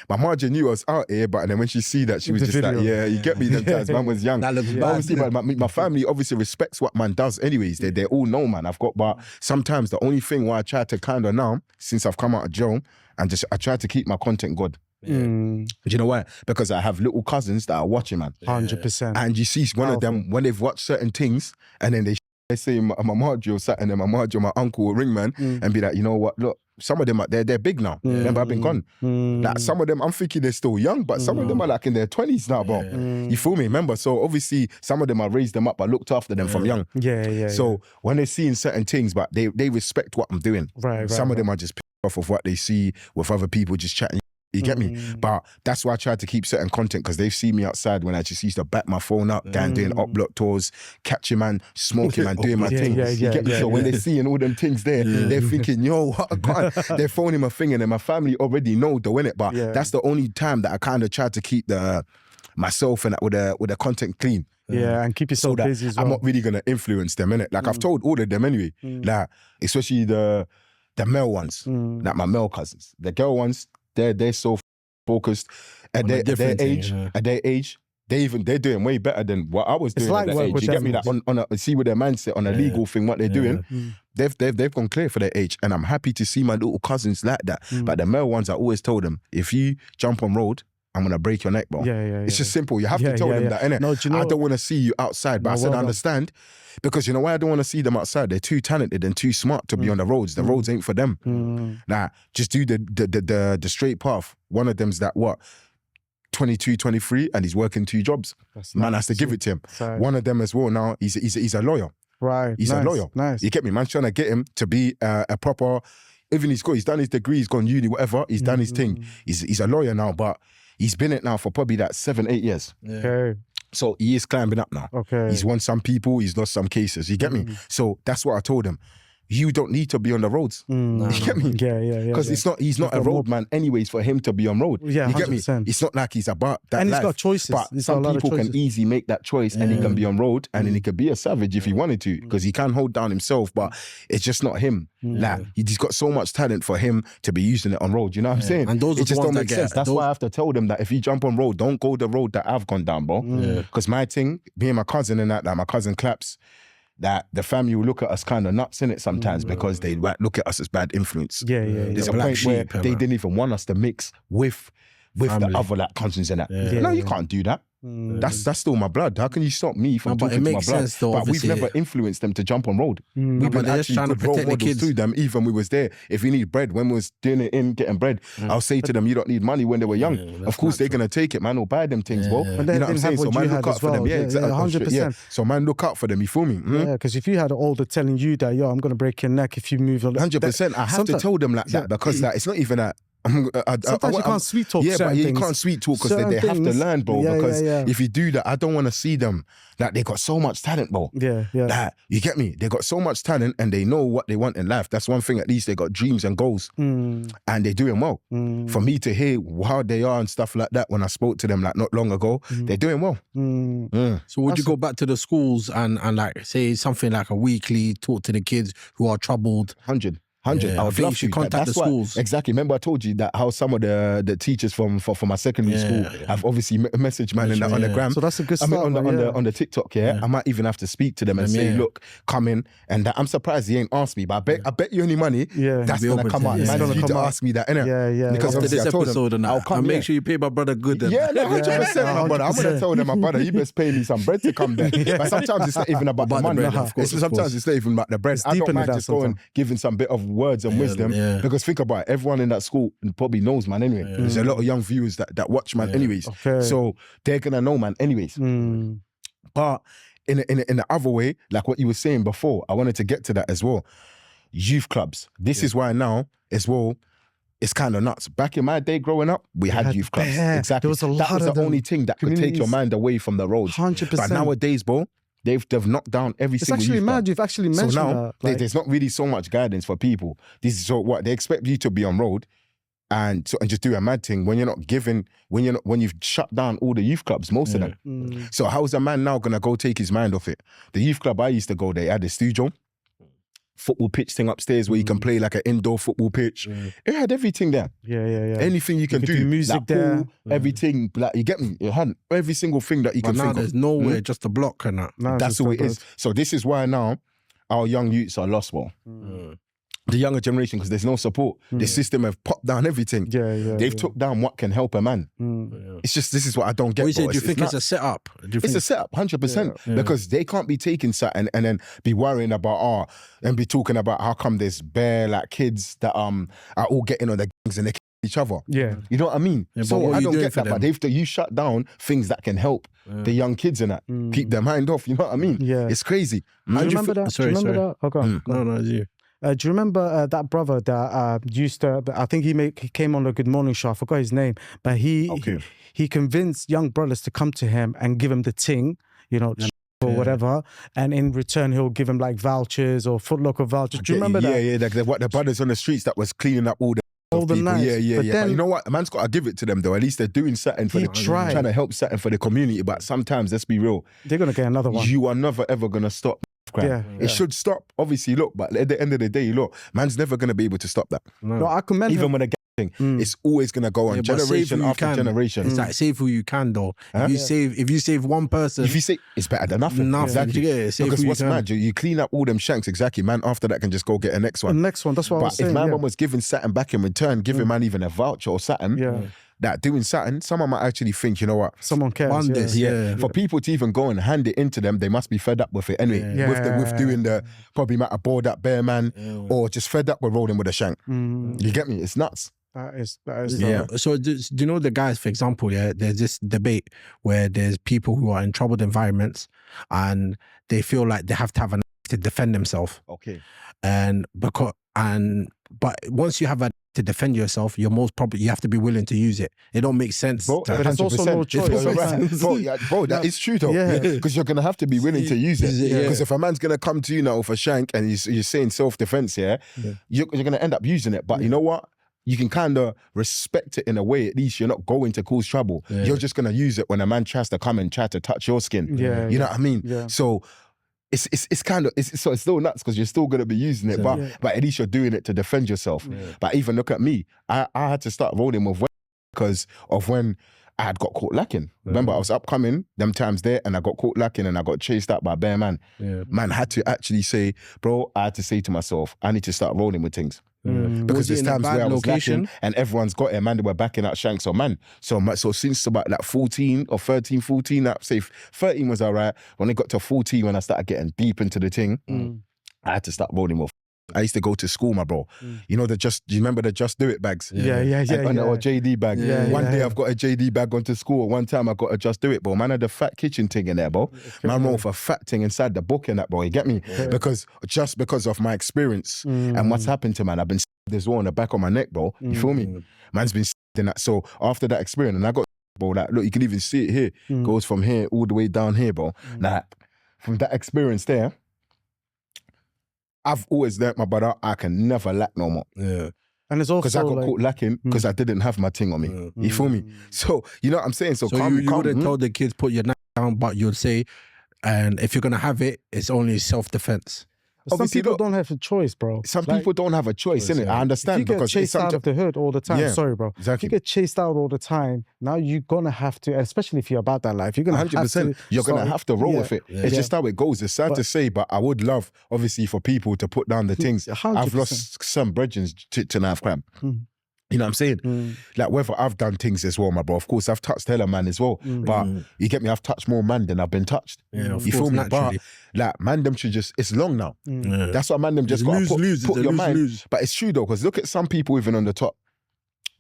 My Marjay knew I was out here, but then when she see that, she was just like, you get me them times, man was young. That looks bad. Obviously, my family obviously respects what man does anyways. They all know, man. But sometimes the only thing why I try to kind of now, since I've come out of jail, and I try to keep my content good. Do you know why? Because I have little cousins that are watching, man. 100%. And you see one of them, when they've watched certain things, and then they say my Marjay sat and then my Marjay, my uncle will ring, man, and be like, you know what, look, some of them are they're big now. Remember, I've been gone. Like some of them, I'm thinking they're still young, but some of them are like in their 20s now, bro. You feel me? Remember? So obviously, some of them I raised them up, I looked after them from young. So when they're seeing certain things, but they respect what I'm doing. Some of them are just off of what they see with other people just chatting. You get me? But that's why I try to keep certain content, because they've seen me outside when I just used to back my phone up, down doing up block tours, catching man, smoking man, doing my thing. You get me? So when they're seeing all them things there, they're thinking, yo, what a god. They're phoning my thing, and then my family already know the win it. But that's the only time that I kind of try to keep myself and with the content clean. And keep yourself so busy as well. I'm not really gonna influence them, innit? Like I've told all of them anyway. Like especially the male ones, like my male cousins. The girl ones, they're so focused at their age. They're doing way better than what I was doing at that age. You get me? That on see with their mindset on a legal thing, what they're doing. They've gone clear for their age, and I'm happy to see my little cousins like that. But the male ones, I always told them, if you jump on road, I'm gonna break your neck, bro. It's just simple. You have to tell them that, innit? No, do you know, I don't want to see you outside, but I said I understand, because you know why I don't want to see them outside? They're too talented and too smart to be on the roads. The roads ain't for them. Nah, just do the straight path. One of them's that 22, 23, and he's working 2 jobs. Man has to give it to him. One of them as well now, he's a lawyer. Right. He's a lawyer. Nice. You get me? Man's trying to get him to be a proper, even he's done his degree, he's gone uni, whatever, he's done his thing. He's a lawyer now, but he's been it now for probably that 7-8 years. Okay. So he is climbing up now. Okay. He's won some people, he's lost some cases. You get me? So that's what I told him. you don't need to be on the roads. You get me? Yeah. Because he's not a roadman anyways for him to be on road. Yeah, you get 100%. me? It's not like he's about that and life. he's got choices. But some people can easily make that choice and he can be on road and then he could be a savage if he wanted to because he can hold down himself, but it's just not him. Like, he's got so much talent for him to be using it on road. You know what I'm saying? And those are it the just ones don't that make get sense. That's why I have to tell them that if you jump on road, don't go the road that I've gone down, bro. Because my thing, me and my cousin and that my cousin Claps, that the family will look at us kind of nuts in it sometimes because they look at us as bad influence. There's a point where they didn't even want us to mix with the other like cousins and that. No, you can't do that. That's still my blood. How can you stop me from talking to my blood? Sense, though, but we've never influenced them to jump on road. We've been actually trying to good role protect the models kids to them. Even we was there. If we need bread, when we was doing it in getting bread, I'll say to them, you don't need money when they were young. Of course they're gonna take it, man. Or buy them things, bro. You know what I'm saying? So man, look out for them. Yeah, exactly. 100%. So man, look out for them. You feel me? Yeah, because if you had an older telling you that, yo, I'm gonna break your neck if you move on. 100%. I have to tell them like that because like it's not even that. Sometimes you can't sweet talk. Yeah, but you can't sweet talk because they have to learn, bro. Because if you do that, I don't want to see them. Like they got so much talent, bro. Yeah. Like, you get me? They got so much talent and they know what they want in life. That's one thing. At least they got dreams and goals, and they're doing well. For me to hear how they are and stuff like that when I spoke to them like not long ago, they're doing well. So would you go back to the schools and like say something like a weekly talk to the kids who are troubled? 100. I would love to contact the schools. Exactly. Remember I told you that how some of the teachers from my secondary school have obviously messaged man on the gram. So that's a good start. On the TikTok, I might even have to speak to them and say, look, come in. And I'm surprised he ain't asked me, but I bet you any money that's gonna come out. Man, you to ask me that, innit? Yeah. Because after this episode and I'll come. And make sure you pay my brother good. Then. Yeah, no, 100%, my brother. I'm gonna tell them, my brother, you best pay me some bread to come there. But sometimes it's not even about the money. Sometimes it's not even about the bread. I don't mind just going giving some bit of words and wisdom. Because think about it, everyone in that school probably knows, man, anyway. There's a lot of young viewers that watch, man, anyways. So they're gonna know, man, anyways. But in the other way, like what you were saying before, I wanted to get to that as well. Youth clubs. This is why now, as well, it's kind of nuts. Back in my day growing up, we had youth clubs. Exactly. That was the only thing that could take your mind away from the roads. 100%. But nowadays, bro, they've knocked down every single It's actually youth mad club. you've actually mentioned so now, that. Like, there's not really so much guidance for people. This is so what they expect you to be on road and just do a mad thing when you've shut down all the youth clubs, most of them. So how's a man now gonna go take his mind off it? The youth club I used to go, they had a studio, football pitch thing upstairs where you can play like an indoor football pitch. It had everything there. Yeah. Anything you can do. Music like there. Pool, everything. Like, you get me? It had every single thing that you can now think there's of. nowhere, just a block and that. That's all it is. So this is why now our young youths are lost, bro. The younger generation, because there's no support. The system have popped down everything. They've took down what can help a man. It's just, this is what I don't get. Do you think it's a setup? It's a setup, 100%. Because they can't be taking something and then be worrying about and be talking about how come there's bare like kids that are all getting on the gangs and they kill each other. Yeah. You know what I mean? So I don't get that. But you shut down things that can help the young kids and that. Keep their mind off. You know what I mean? Yeah. It's crazy. Do you remember that? Sorry. That? Oh, go on. No, it's you. Do you remember that brother that used to? I think he came on the Good Morning Show. I forgot his name, but he convinced young brothers to come to him and give him the ting, or whatever, and in return he'll give him like vouchers or Foot Locker vouchers. Do you remember that? Yeah. Like the brothers on the streets that was cleaning up all the nights. Yeah. But But you know what? A man's got to give it to them though. At least they're doing something for trying to help something for the community. But sometimes, let's be real, they're gonna get another one. You are never ever gonna stop. It should stop, obviously, look, but at the end of the day, look, man's never going to be able to stop that. No, I commend even him. when a thing, it's always going to go on generation after generation. It's like save who you can though. If you save one person, if you say it's better than nothing. Exactly. Because what's mad, you clean up all them shanks, exactly, man, after that can just go get a next one. The next one, that's what I was saying. But if man was giving something back in return, giving man even a voucher or something, that doing something, someone might actually think, you know what? Someone cares. For people to even go and hand it into them, they must be fed up with it anyway. With doing probably might have bored up bear man or just fed up with rolling with a shank. You get me? It's nuts. That is So do you know the guys, for example, there's this debate where there's people who are in troubled environments and they feel like they have to have an to defend themselves. Okay. And but once you have a to defend yourself, you're most probably you have to be willing to use it. It don't make sense. Bro, but it's also no choice. Bro, that is true though. Because you're gonna have to be willing to use it. Because if a man's gonna come to you now with a shank and you're saying self-defense, you're gonna end up using it. But you know what? You can kind of respect it in a way. At least you're not going to cause trouble. You're just gonna use it when a man tries to come and try to touch your skin. You know what I mean? So it's kind of it's still nuts because you're still gonna be using it, but at least you're doing it to defend yourself. But even look at me, I had to start rolling with because of when I had got caught lacking. Remember, I was upcoming them times there, and I got caught lacking, and I got chased out by a bare man. Man had to actually say, bro, I had to say to myself, I need to start rolling with things. Because there's times where I was lacking and everyone's got it, man, they were backing out shanks. So man, so since about like 14 or 13, 14, like, say 13 was all right. When it got to 14, when I started getting deep into the thing, I had to start rolling with. I used to go to school, my bro. You know, do you remember the Just Do It bags? Or JD bag. One day I've got a JD bag onto school. One time I got a Just Do It, bro. Man had a fat kitchen thing in there, bro. Man rolled for fat thing inside the book and that, bro. You get me? Because of my experience and what's happened to man, I've been this one on the back of my neck, bro. You feel me? Man's been in that. So after that experience, and I got, bro, like, look, you can even see it here. Goes from here all the way down here, bro. Now, from that experience there, I've always learnt, my brother, I can never lack no more. And it's also because I got caught lacking because I didn't have my thing on me. You feel me? So you know what I'm saying? So you wouldn't tell the kids put your knife down, but you'd say, and if you're gonna have it, it's only self-defense. Some people don't have a choice, bro. Some people don't have a choice, innit? I understand. If you get chased out of the hood all the time, sorry, bro. Exactly. If you get chased out all the time, now you're gonna have to, especially if you're about that life, you're gonna 100%. You're gonna have to roll with it. It's just how it goes. It's sad to say, but I would love, obviously, for people to put down the things. 100%. I've lost some brethren to knife crime. You know what I'm saying? Like whether I've done things as well, my bro. Of course, I've touched hella man as well. But you get me? I've touched more man than I've been touched. Yeah, you feel me? Naturally. But like man, them should just. It's long now. That's why man, them just got to put your mind. But it's true though, because look at some people even on the top.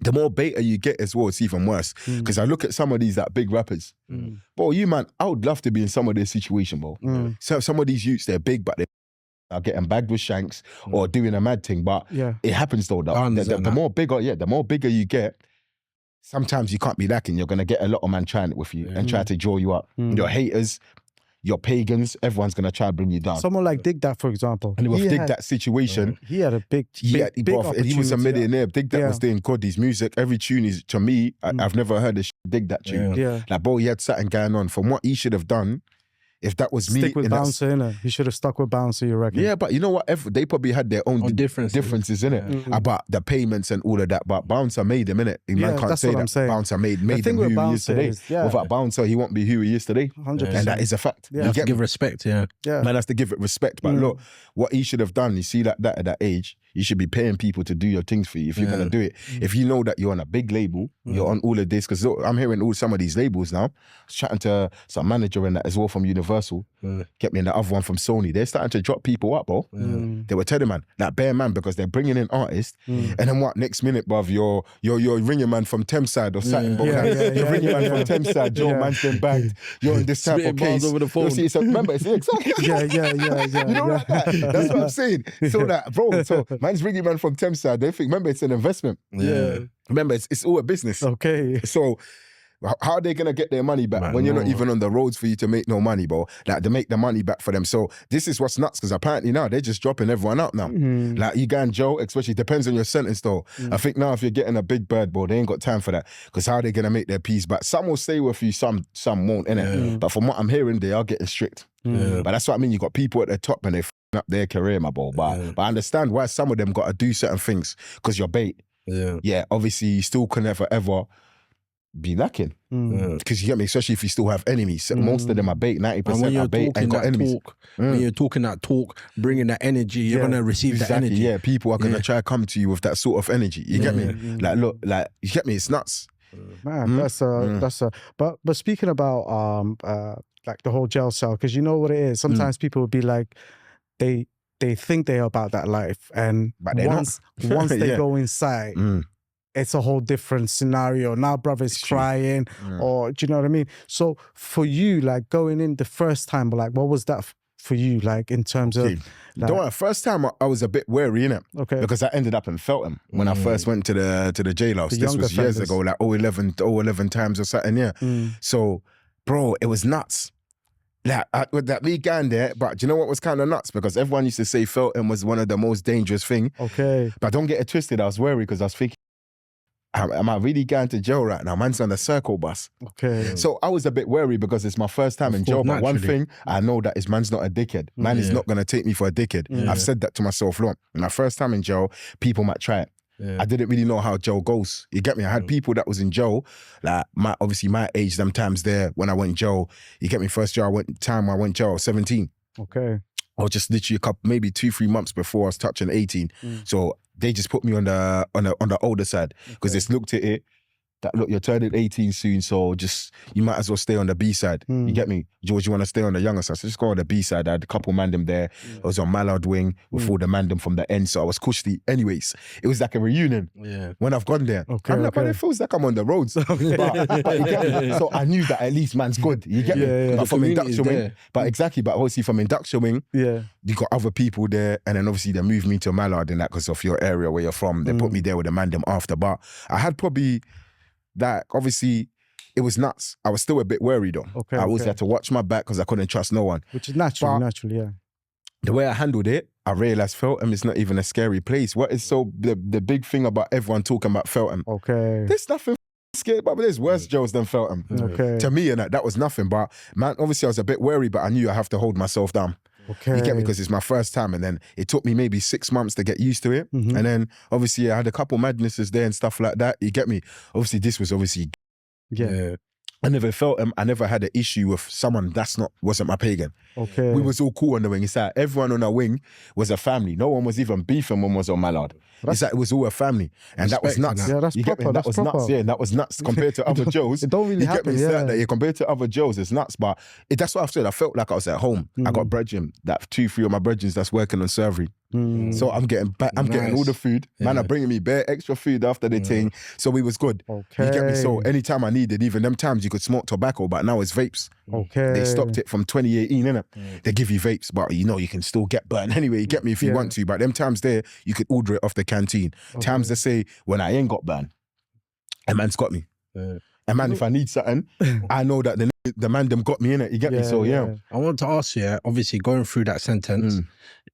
The more beta you get as well, it's even worse. Because I look at some of these like big rappers. Bro, you man, I would love to be in some of their situation, bro. So some of these youths, they're big, but they are getting bagged with shanks or doing a mad thing, but it happens though. The more bigger you get, sometimes you can't be lacking. You're gonna get a lot of man trying it with you and try to draw you up. Your haters, your pagans, everyone's gonna try to bring you down. Someone like Dig That, for example. And with Dig That situation, he had a big he was a millionaire. Dig That was doing God, his music. Every tune is, to me, I've never heard a Dig That tune. Like, bro, he had something going on. From what he should have done, if that was me, stick with Bouncer, innit? He should have stuck with Bouncer, you reckon? Yeah, but you know what? They probably had their own differences in it about the payments and all of that. But Bouncer made him, innit? Man can't say that. Bouncer made him who he is today. Without Bouncer, he won't be who he is today. 100%. And that is a fact. You have to give respect, Man has to give it respect. But look, what he should have done, you see, like that at that age, you should be paying people to do your things for you if you're going to do it. If you know that you're on a big label, you're on all of this, because I'm hearing some of these labels now. I was chatting to some manager in that as well from Universal. Get me in the other one from Sony. They're starting to drop people up, bro. They were telling man, like bare man, because they're bringing in artists. And then what, next minute, bruv, you're ringing man from Thameside or something, bro. You're ringing man from Thameside, your man's been bagged. You're in this type of case. Over the phone. Remember, it's exactly. You know like that? That's what I'm saying. So that, bro, so man's ringing man from Thameside. They think, remember, it's an investment. Remember, it's all a business. Okay. So how are they going to get their money back when you're not even on the roads for you to make no money, bro? Like, to make the money back for them. So this is what's nuts, because apparently now they're just dropping everyone out now. Like, you and Joe, especially, depends on your sentence though. I think now if you're getting a big bird, bro, they ain't got time for that, because how are they going to make their peace back? Some will stay with you, some won't, innit? But from what I'm hearing, they are getting strict. But that's what I mean. You got people at the top and they f***ing up their career, my bro. But I understand why some of them got to do certain things, because you're bait. Yeah, obviously you still can never ever be lacking, because you get me, especially if you still have enemies. Most of them are bait. 90% are bait and got enemies. When you're talking that talk, bringing that energy, you're gonna receive that energy. Yeah, people are gonna try to come to you with that sort of energy. You get me? Like, look, like, you get me? It's nuts. Man, that's but speaking about like the whole jail cell, because you know what it is. Sometimes people would be like, they think they're about that life, and but once they go inside, it's a whole different scenario. Now brother's crying, or do you know what I mean? So for you, like, going in the first time, like, what was that for you, like in terms of? Like, don't worry, first time I was a bit wary, innit? Okay. Because I ended up in Feltham when I first went to the jailhouse. This was years ago, like 11 times or something, yeah. So, bro, it was nuts. Like, with that me going there, but do you know what was kind of nuts? Because everyone used to say Feltham was one of the most dangerous thing. Okay. But don't get it twisted, I was worried because I was thinking, am I really going to jail right now? Man's on the circle bus. Okay. So I was a bit worried because it's my first time in jail. But one thing I know that is man's not a dickhead. Man is not going to take me for a dickhead. I've said that to myself long. My first time in jail, people might try it. I didn't really know how jail goes. You get me? I had people that was in jail, like obviously my age, them times there when I went in jail. You get me? First jail I went jail, I was 17. Okay. Or just literally maybe 2-3 months before I was touching 18. So they just put me on the older side because they looked at it. That look, you're turning 18 soon, so just you might as well stay on the B side. You get me? George, you want to stay on the younger side, so just go on the B side. I had a couple mandem there. I was on Mallard wing with all the mandem from the end, so I was cushy. Anyways, it was like a reunion. When I've gone there, I'm like, but it feels like I'm on the roads. but you get me? So I knew that at least man's good. You get me? But from induction wing, but obviously from induction wing, you got other people there, and then obviously they moved me to Mallard and that because of your area where you're from. They put me there with the mandem after, but I had probably. That obviously it was nuts. I was still a bit worried though. I always had to watch my back because I couldn't trust no one. Which is natural, yeah. The way I handled it, I realized Feltham is not even a scary place. What is so the big thing about everyone talking about Feltham? There's nothing scary, but there's worse jails than Feltham. To me, and that was nothing. But man, obviously I was a bit worried, but I knew I have to hold myself down. You get me? Because it's my first time, and then it took me maybe 6 months to get used to it. And then obviously I had a couple madnesses there and stuff like that. You get me? Obviously this was I never felt I never had an issue with someone wasn't my pagan. We was all cool on the wing. It's like everyone on our wing was a family. No one was even beefing when was on Mallard. It's like it was all a family. And that was nuts. Yeah, that's proper. That was nuts. Yeah, that was nuts compared to other Joes. It don't really happen, compared to other Joes, it's nuts. But that's what I've said. I felt like I was at home. I got brethren, that 2-3 of my brethren that's working on servery. So I'm getting getting all the food. Man are bringing me bare extra food after the thing. So we was good. You get me? So anytime I needed, even them times you could smoke tobacco, but now it's vapes. They stopped it from 2018, innit? They give you vapes, but you know you can still get burned anyway. You get me if you want to. But them times there, you could order it off the canteen. Times they say when I ain't got burned, a man's got me. And man, if I need something, I know that the man them got me in it. You get me? So I want to ask you, obviously going through that sentence,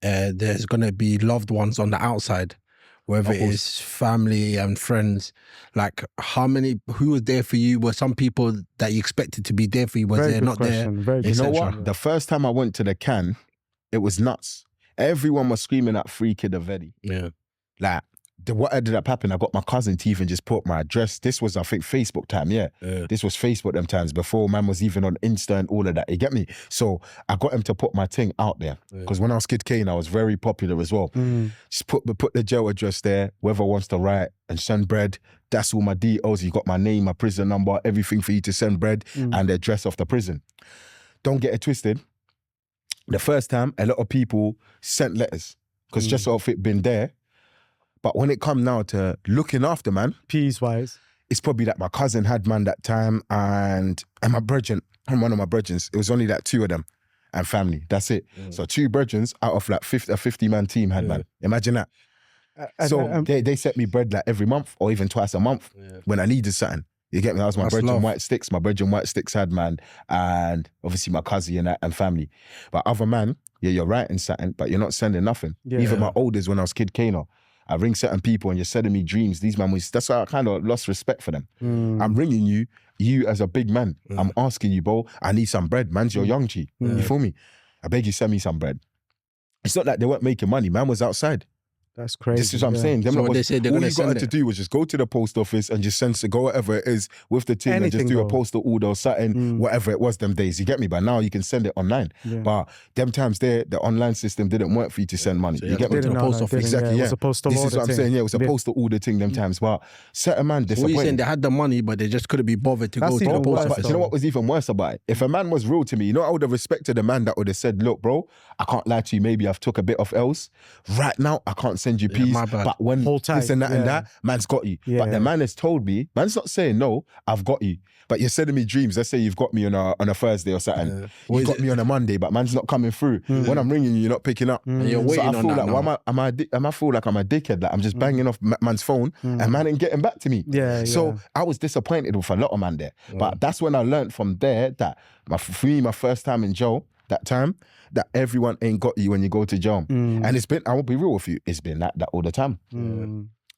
there's gonna be loved ones on the outside, whether it is family and friends. Like who was there for you? Were some people that you expected to be there for you, was there not there? You know what? The first time I went to the can, it was nuts. Everyone was screaming at free Kidavelly. Like, what ended up happening, I got my cousin to even just put my address. This was, I think, Facebook time, This was Facebook them times before man was even on Insta and all of that. You get me? So I got him to put my thing out there. Because when I was Kid Kane, I was very popular as well. Just put the jail address there, whoever wants to write and send bread. That's all my details. You got my name, my prison number, everything for you to send bread and the address of the prison. Don't get it twisted. The first time, a lot of people sent letters because just off it been there. But when it come now to looking after man, peace-wise, it's probably that my cousin had man that time and my brethren, and one of my brethren, it was only like 2 of them and family. That's it. So 2 brethren out of like a 50-man team had man. Imagine that. So they sent me bread like every month or even twice a month when I needed something. You get me? That was my brethren White Sticks. My brethren White Sticks had man, and obviously my cousin and family. But other man, you're writing something, but you're not sending nothing. Even my oldest when I was Kid Kano, I ring certain people and you're sending me dreams. These man was, that's why I kind of lost respect for them. I'm ringing you as a big man. I'm asking you, bro, I need some bread. Man's your young G. You feel me? I beg you, send me some bread. It's not like they weren't making money. Man was outside. That's crazy. This is what I'm saying. So they said they're all gonna you got to do was just go to the post office and just go whatever it is with the team and just do a postal order or something, whatever it was them days. You get me? But now you can send it online. But them times there, the online system didn't work for you to send money. So you get me? To the post office. Exactly. It was a postal order. This is what I'm saying. Yeah, it was a postal order thing them times. But certain man disappointed. What you saying? They had the money, but they just couldn't be bothered to go to the post office. But you know what was even worse about it? If a man was real to me, you know, I would have respected a man that would have said, "Look, bro, I can't lie to you. Maybe I've took a bit of else. Right now, I can't send send you peas. But when this and that and that, man's got you. But the man has told me, man's not saying no, I've got you. But you're sending me dreams. Let's say you've got me on a Thursday or something. You've got me on a Monday, but man's not coming through. When I'm ringing you, you're not picking up. And you're waiting so I feel on like, I feel like I'm a dickhead. Like I'm just banging off man's phone and man ain't getting back to me. So I was disappointed with a lot of man there. But that's when I learned from there that for me, my first time in jail, that time, that everyone ain't got you when you go to jail. And it's been, I will be real with you, it's been like that all the time.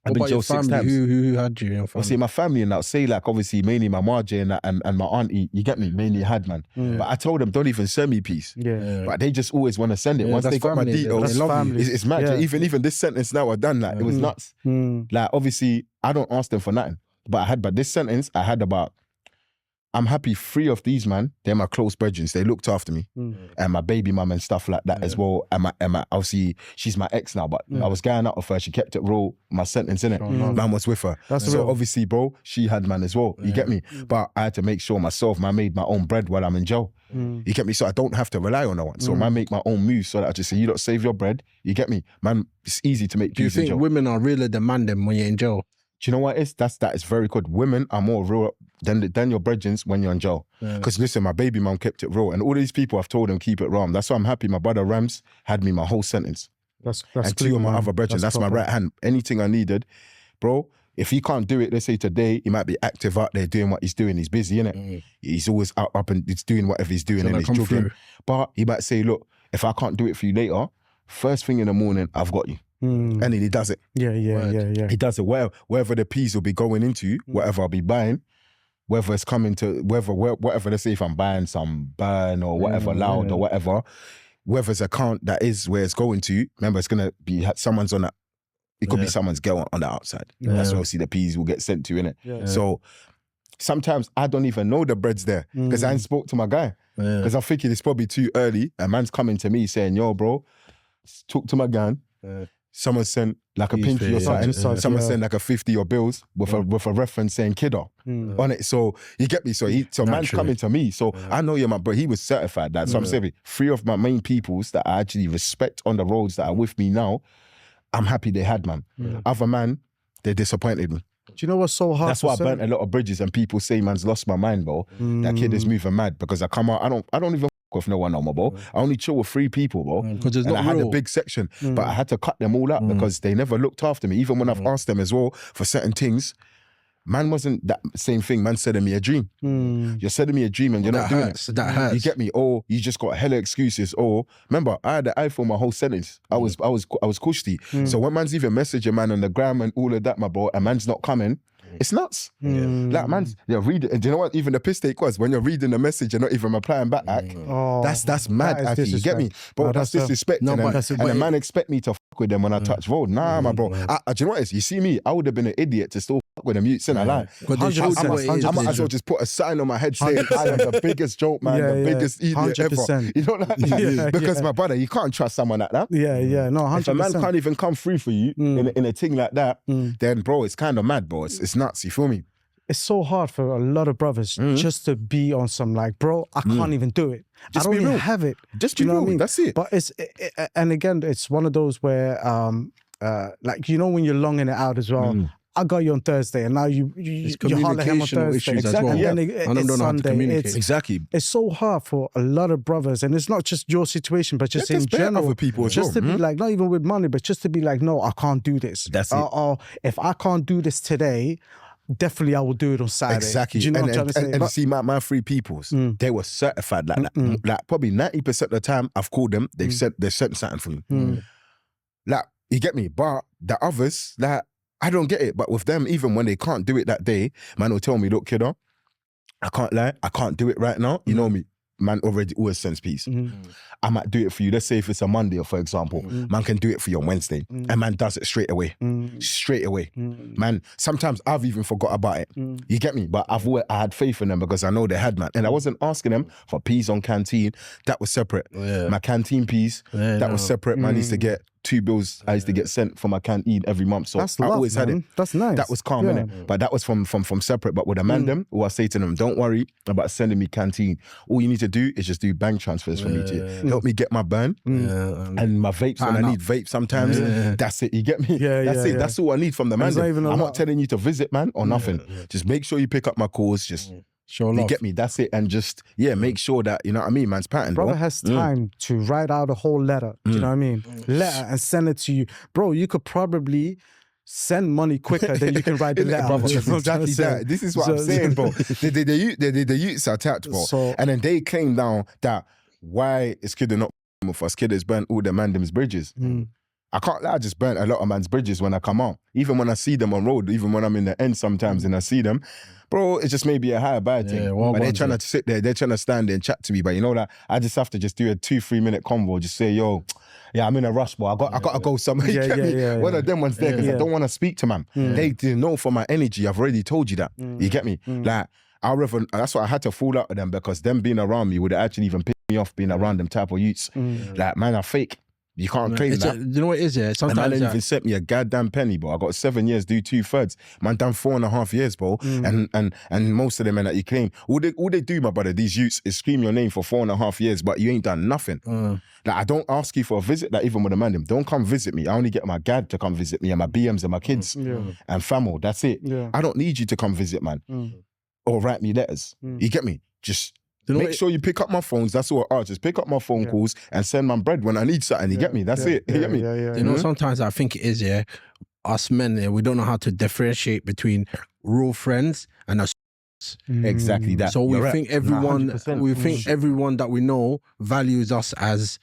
I've been jail 6 times. Who had you in your family? Well, see, my family and that, say like obviously mainly my marja and my auntie, you get me, mainly had man. But I told them, don't even send me peace. But they just always want to send it. Once they got my details, it's mad. Even this sentence now I done, like it was nuts. Like obviously I don't ask them for nothing. But this sentence I had about, I'm happy 3 of these, man, they're my close brethren. They looked after me. And my baby mum and stuff like that as well. And my obviously, she's my ex now, but I was going out with her. She kept it real, my sentence, innit? Man was with her. So obviously, bro, she had man as well. You get me? But I had to make sure myself, man, made my own bread while I'm in jail. You get me? So I don't have to rely on no one. So man, make my own moves so that I just say, you don't save your bread. You get me? Man, it's easy to make. Do you think women are realer than man when you're in jail? Do you know what it is? That is very good. Women are more real than your brethren when you're in jail. Because listen, my baby mum kept it real. And all these people, I've told them, keep it real. That's why I'm happy. My brother Rams had me my whole sentence. That's and 2 of my other brethren, that's my right hand. Anything I needed, bro, if he can't do it, let's say today, he might be active out there doing what he's doing. He's busy, innit? He's always up and he's doing whatever he's doing and he's juggling. But he might say, look, if I can't do it for you later, first thing in the morning, I've got you. And then he does it. Yeah. He does it wherever the peas will be going into, whatever I'll be buying, whether it's coming to, whatever, let's say if I'm buying some burn or whatever, loud or whatever, whether it's account that is where it's going to, remember it's going to be someone's on that, it could be someone's girl on the outside. That's where obviously the peas will get sent to, innit? So sometimes I don't even know the bread's there because I ain't spoke to my guy. Because I'm thinking it's probably too early. A man's coming to me saying, yo, bro, talk to my guy. Someone sent like a pinky or something. Someone sent like a 50 or bills with a reference saying kiddo on it. So you get me. So man's coming to me. So I know you're my bro. He was certified that. So I'm saying 3 of my main peoples that I actually respect on the roads that are with me now, I'm happy they had, man. Other man, they disappointed me. Do you know what's so hard? That's why I burnt a lot of bridges and people say man's lost my mind, bro. That kid is moving mad because I come out, I don't even with no one no more, bro. I only chill with 3 people, bro. Because I had a big section, but I had to cut them all up because they never looked after me. Even when I've asked them as well for certain things, man wasn't that same thing. Man sending me a dream. You're sending me a dream and you're not doing it. That hurts. You get me? Or you just got hella excuses. Or remember, I had the iPhone my whole sentence. I was kushti. So when man's even messaging man on the gram and all of that, my bro, and man's not coming, it's nuts. Like man's, reading. And do you know what? Even the piss take was when you're reading the message, you're not even replying back. That's mad. That you get me? But that's disrespect. And the man expect me to fuck with them when I touch road. Nah, my bro. Do you know what it is? You see me, I would have been an idiot to still fuck with them. You sin a lie. I might as well just put a sign on my head saying I am the biggest joke, man, the biggest idiot 100%. ever. You know what I mean? Because my brother, you can't trust someone like that. No, 100%. If a man can't even come through for you in a thing like that, then bro, it's kind of mad, bro. It's nuts, you feel me? It's so hard for a lot of brothers just to be on some like, bro, I can't even do it. Just I don't even real. have it. Just do be you know real. what I mean? That's it. But and again, it's one of those where, like, you know, when you're longing it out as well. I got you on Thursday, and now you holler him on Thursday. Issues as well. And then it's Sunday. It's so hard for a lot of brothers, and it's not just your situation, but just in general. For people just to be like, not even with money, but just to be like, no, I can't do this. That's it. Or if I can't do this today, definitely I will do it on Saturday. Exactly. Do you know what I'm trying to say? And see, my 3 peoples, they were certified like that. Like probably 90% of the time I've called them, they've sent something for me. Like, you get me? But the others, like, I don't get it. But with them, even when they can't do it that day, man will tell me, look, kiddo, I can't lie, I can't do it right now. You know me. Man already always sends peace. I might do it for you. Let's say if it's a Monday, or for example, man can do it for you on Wednesday. And man does it straight away. Straight away. Man, sometimes I've even forgot about it. You get me? But I had faith in them because I know they had, man. And I wasn't asking them for peas on canteen. That was separate. My canteen peas, that was separate. Man needs to get 2 bills I used to get sent from my canteen every month. So That's I love, always had man. it. That's nice. That was calm, innit? But that was from separate. But with a man them, who I say to them, don't worry about sending me canteen. All you need to do is just do bank transfers for me to help me get my burn and my vapes when I need vape sometimes. That's it. You get me? That's it. That's all I need from the man. I'm not telling you to visit, man, or nothing. Just make sure you pick up my calls. Just you get me? That's it. And just, make sure that, you know what I mean, man's pattern. Brother has time to write out a whole letter. Do you know what I mean? Letter and send it to you. Bro, you could probably send money quicker than you can write the letter. Brother, exactly that. This is what I'm saying, bro. The youths are tapped, bro. And then they claim now that why is Kid not with us? Kid has burnt all the mandom's bridges. I can't lie, I just burnt a lot of man's bridges when I come out. Even when I see them on road, even when I'm in the end sometimes and I see them, bro, it's just maybe a higher bad thing. But they're trying to sit there, they're trying to stand there and chat to me. But you know that I just have to just do a 2-3 minute convo, just say, yo, I'm in a rush, bro. I gotta go somewhere. One of them ones there because I don't want to speak to man. They know for my energy, I've already told you that. You get me? Like, that's why I had to fall out with them, because them being around me would actually even piss me off, being around them type of youths. Like, man, I fake. You can't claim that. You know what it is, yeah? Sometimes man didn't even sent me a goddamn penny, bro. I got 7 years, do 2/3. Man done 4.5 years, bro. And most of them men that you claim, all they do, my brother, these youths, is scream your name for 4.5 years, but you ain't done nothing. Like, I don't ask you for a visit, like even with a man, them, don't come visit me. I only get my dad to come visit me and my BMs and my kids and famo. That's it. I don't need you to come visit, man. Or write me letters. You get me? Just make sure you pick up my phones. That's all I ask. Just pick up my phone calls and send my bread when I need something. You get me? That's it. You get me? You know, sometimes I think it is, us men, we don't know how to differentiate between real friends and us. Exactly that. So we think everyone, everyone that we know values us as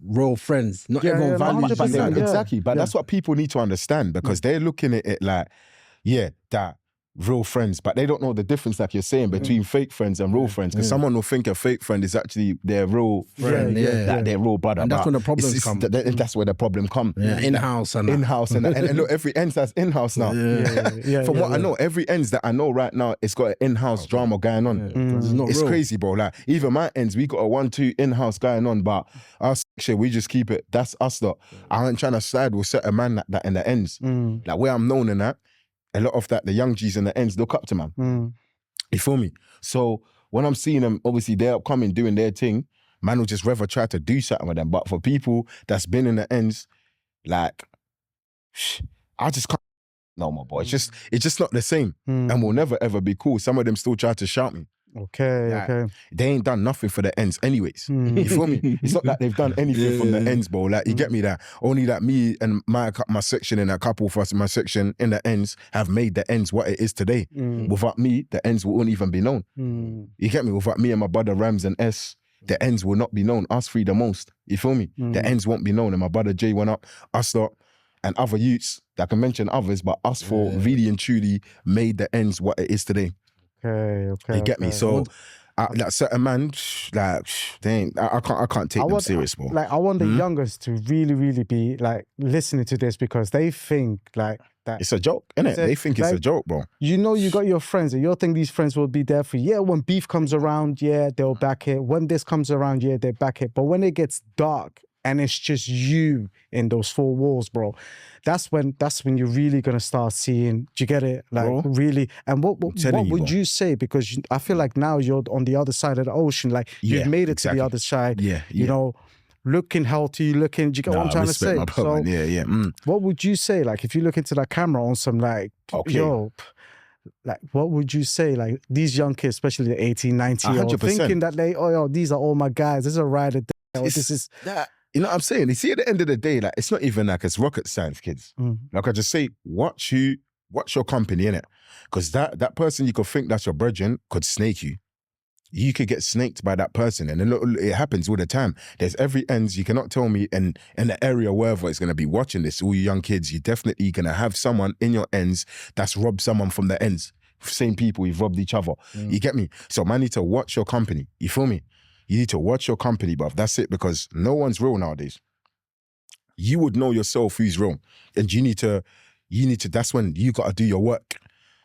real friends. Not everyone values you. Exactly. But that's what people need to understand, because they're looking at it like, that real friends, but they don't know the difference, like you're saying, between fake friends and real friends. Because someone will think a fake friend is actually their real friend, their real brother. And that's when the problems come. That's where the problem comes. In-house and look, every ends that's in-house now. From what I know, every ends that I know right now, it's got an in-house drama going on. It's crazy, bro. Like, even my ends, we got a 1-2 in-house going on, but our section, we just keep it. That's us, though. I ain't trying to side with certain man like that in the ends. Like, where I'm known in that, a lot of that, the young G's and the ends look up to, man. You feel me? So when I'm seeing them, obviously they're upcoming, doing their thing, man will just rather try to do something with them. But for people that's been in the ends, like, I just can't. No, my boy. It's just not the same. And we'll never ever be cool. Some of them still try to shout me. Okay. They ain't done nothing for the ends anyways. You feel me? It's not that they've done anything from the ends, bro. Like, you get me? That only that me and my section and a couple of us in my section in the ends have made the ends what it is today. Without me, the ends wouldn't even be known. You get me? Without me and my brother Rams and S, the ends will not be known. Us three the most. You feel me? The ends won't be known. And my brother Jay went up, us lot, and other youths, that I can mention others, but us four really and truly made the ends what it is today. Okay. You get me? So, like, certain man, like, I can't take them serious, bro. Like, I want the youngest to really, really be like listening to this, because they think like that it's a joke, innit? They think it's a joke, bro. You know, you got your friends, and you think these friends will be there for you. Yeah, when beef comes around, they'll back it. When this comes around, they back it. But when it gets dark and it's just you in those 4 walls, bro, that's when you're really gonna start seeing. Do you get it? Like, bro, really? And what would you say? Because I feel like now you're on the other side of the ocean. Like, you've made it to the other side. You know, looking healthy, do you get what I'm trying to say? So, what would you say? Like, if you look into the camera on some like, like, what would you say? Like, these young kids, especially the 18, 19-year-olds, thinking that these are all my guys. This is a ride or die. This is that. You know what I'm saying? You see, at the end of the day, like, it's not even like it's rocket science, kids. Like, I just say, watch your company, innit? Because that person you could think that's your brethren could snake you. You could get snaked by that person. And then it happens all the time. There's every ends. You cannot tell me in the area wherever it's going to be watching this, all you young kids, you're definitely going to have someone in your ends that's robbed someone from the ends. Same people, you've robbed each other. You get me? So, man, need to watch your company. You feel me? You need to watch your company, bruv. That's it, because no one's real nowadays. You would know yourself who's real. And you need to, that's when you got to do your work.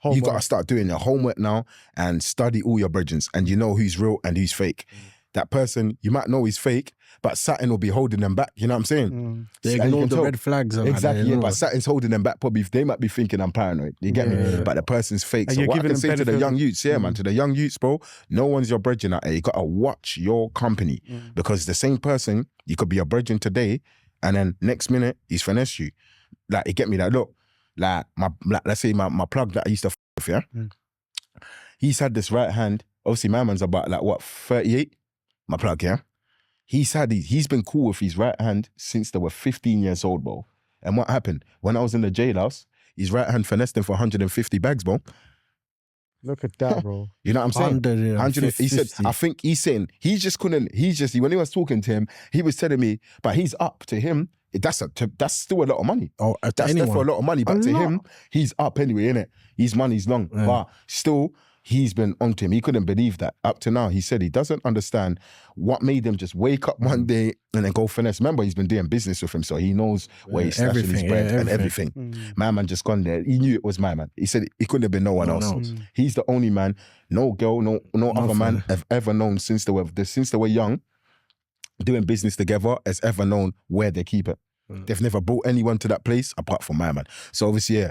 You got to start doing your homework now and study all your brethren, and you know who's real and who's fake. that person, you might know he's fake, but something will be holding them back. You know what I'm saying? They ignore the red flags. And exactly, yeah, but something's holding them back. Probably they might be thinking I'm paranoid. You get me? But the person's fake. And so you're what I giving can them say to the benefit young youths, man, to the young youths, bro, no one's your brethren out there. You got to watch your company because the same person, you could be a brethren today and then next minute, he's finesse you. Like, you get me? Like, look, like, let's say my plug that I used to with, yeah? He's had this right hand. Obviously, my man's about, like, what, 38? My plug, yeah? He's been cool with his right hand since they were 15 years old, bro. And what happened? When I was in the jailhouse, his right hand finessed him for 150 bags, bro. Look at that, bro. You know what I'm saying? 100, he said, I think he's saying, when he was talking to him, he was telling me, but he's up to him. That's still a lot of money. Oh, that's for a lot of money. But to him, he's up anyway, innit? His money's long. Yeah. But still, he's been onto him. He couldn't believe that. Up to now, he said he doesn't understand what made him just wake up one day and then go finesse. Remember, he's been doing business with him, so he knows where he's stashing his bread and everything. My man just gone there. He knew it was my man. He said it couldn't have been no one else. He's the only man, no girl, no other man have ever known since they were young, doing business together, has ever known where they keep it. They've never brought anyone to that place apart from my man. So obviously, yeah,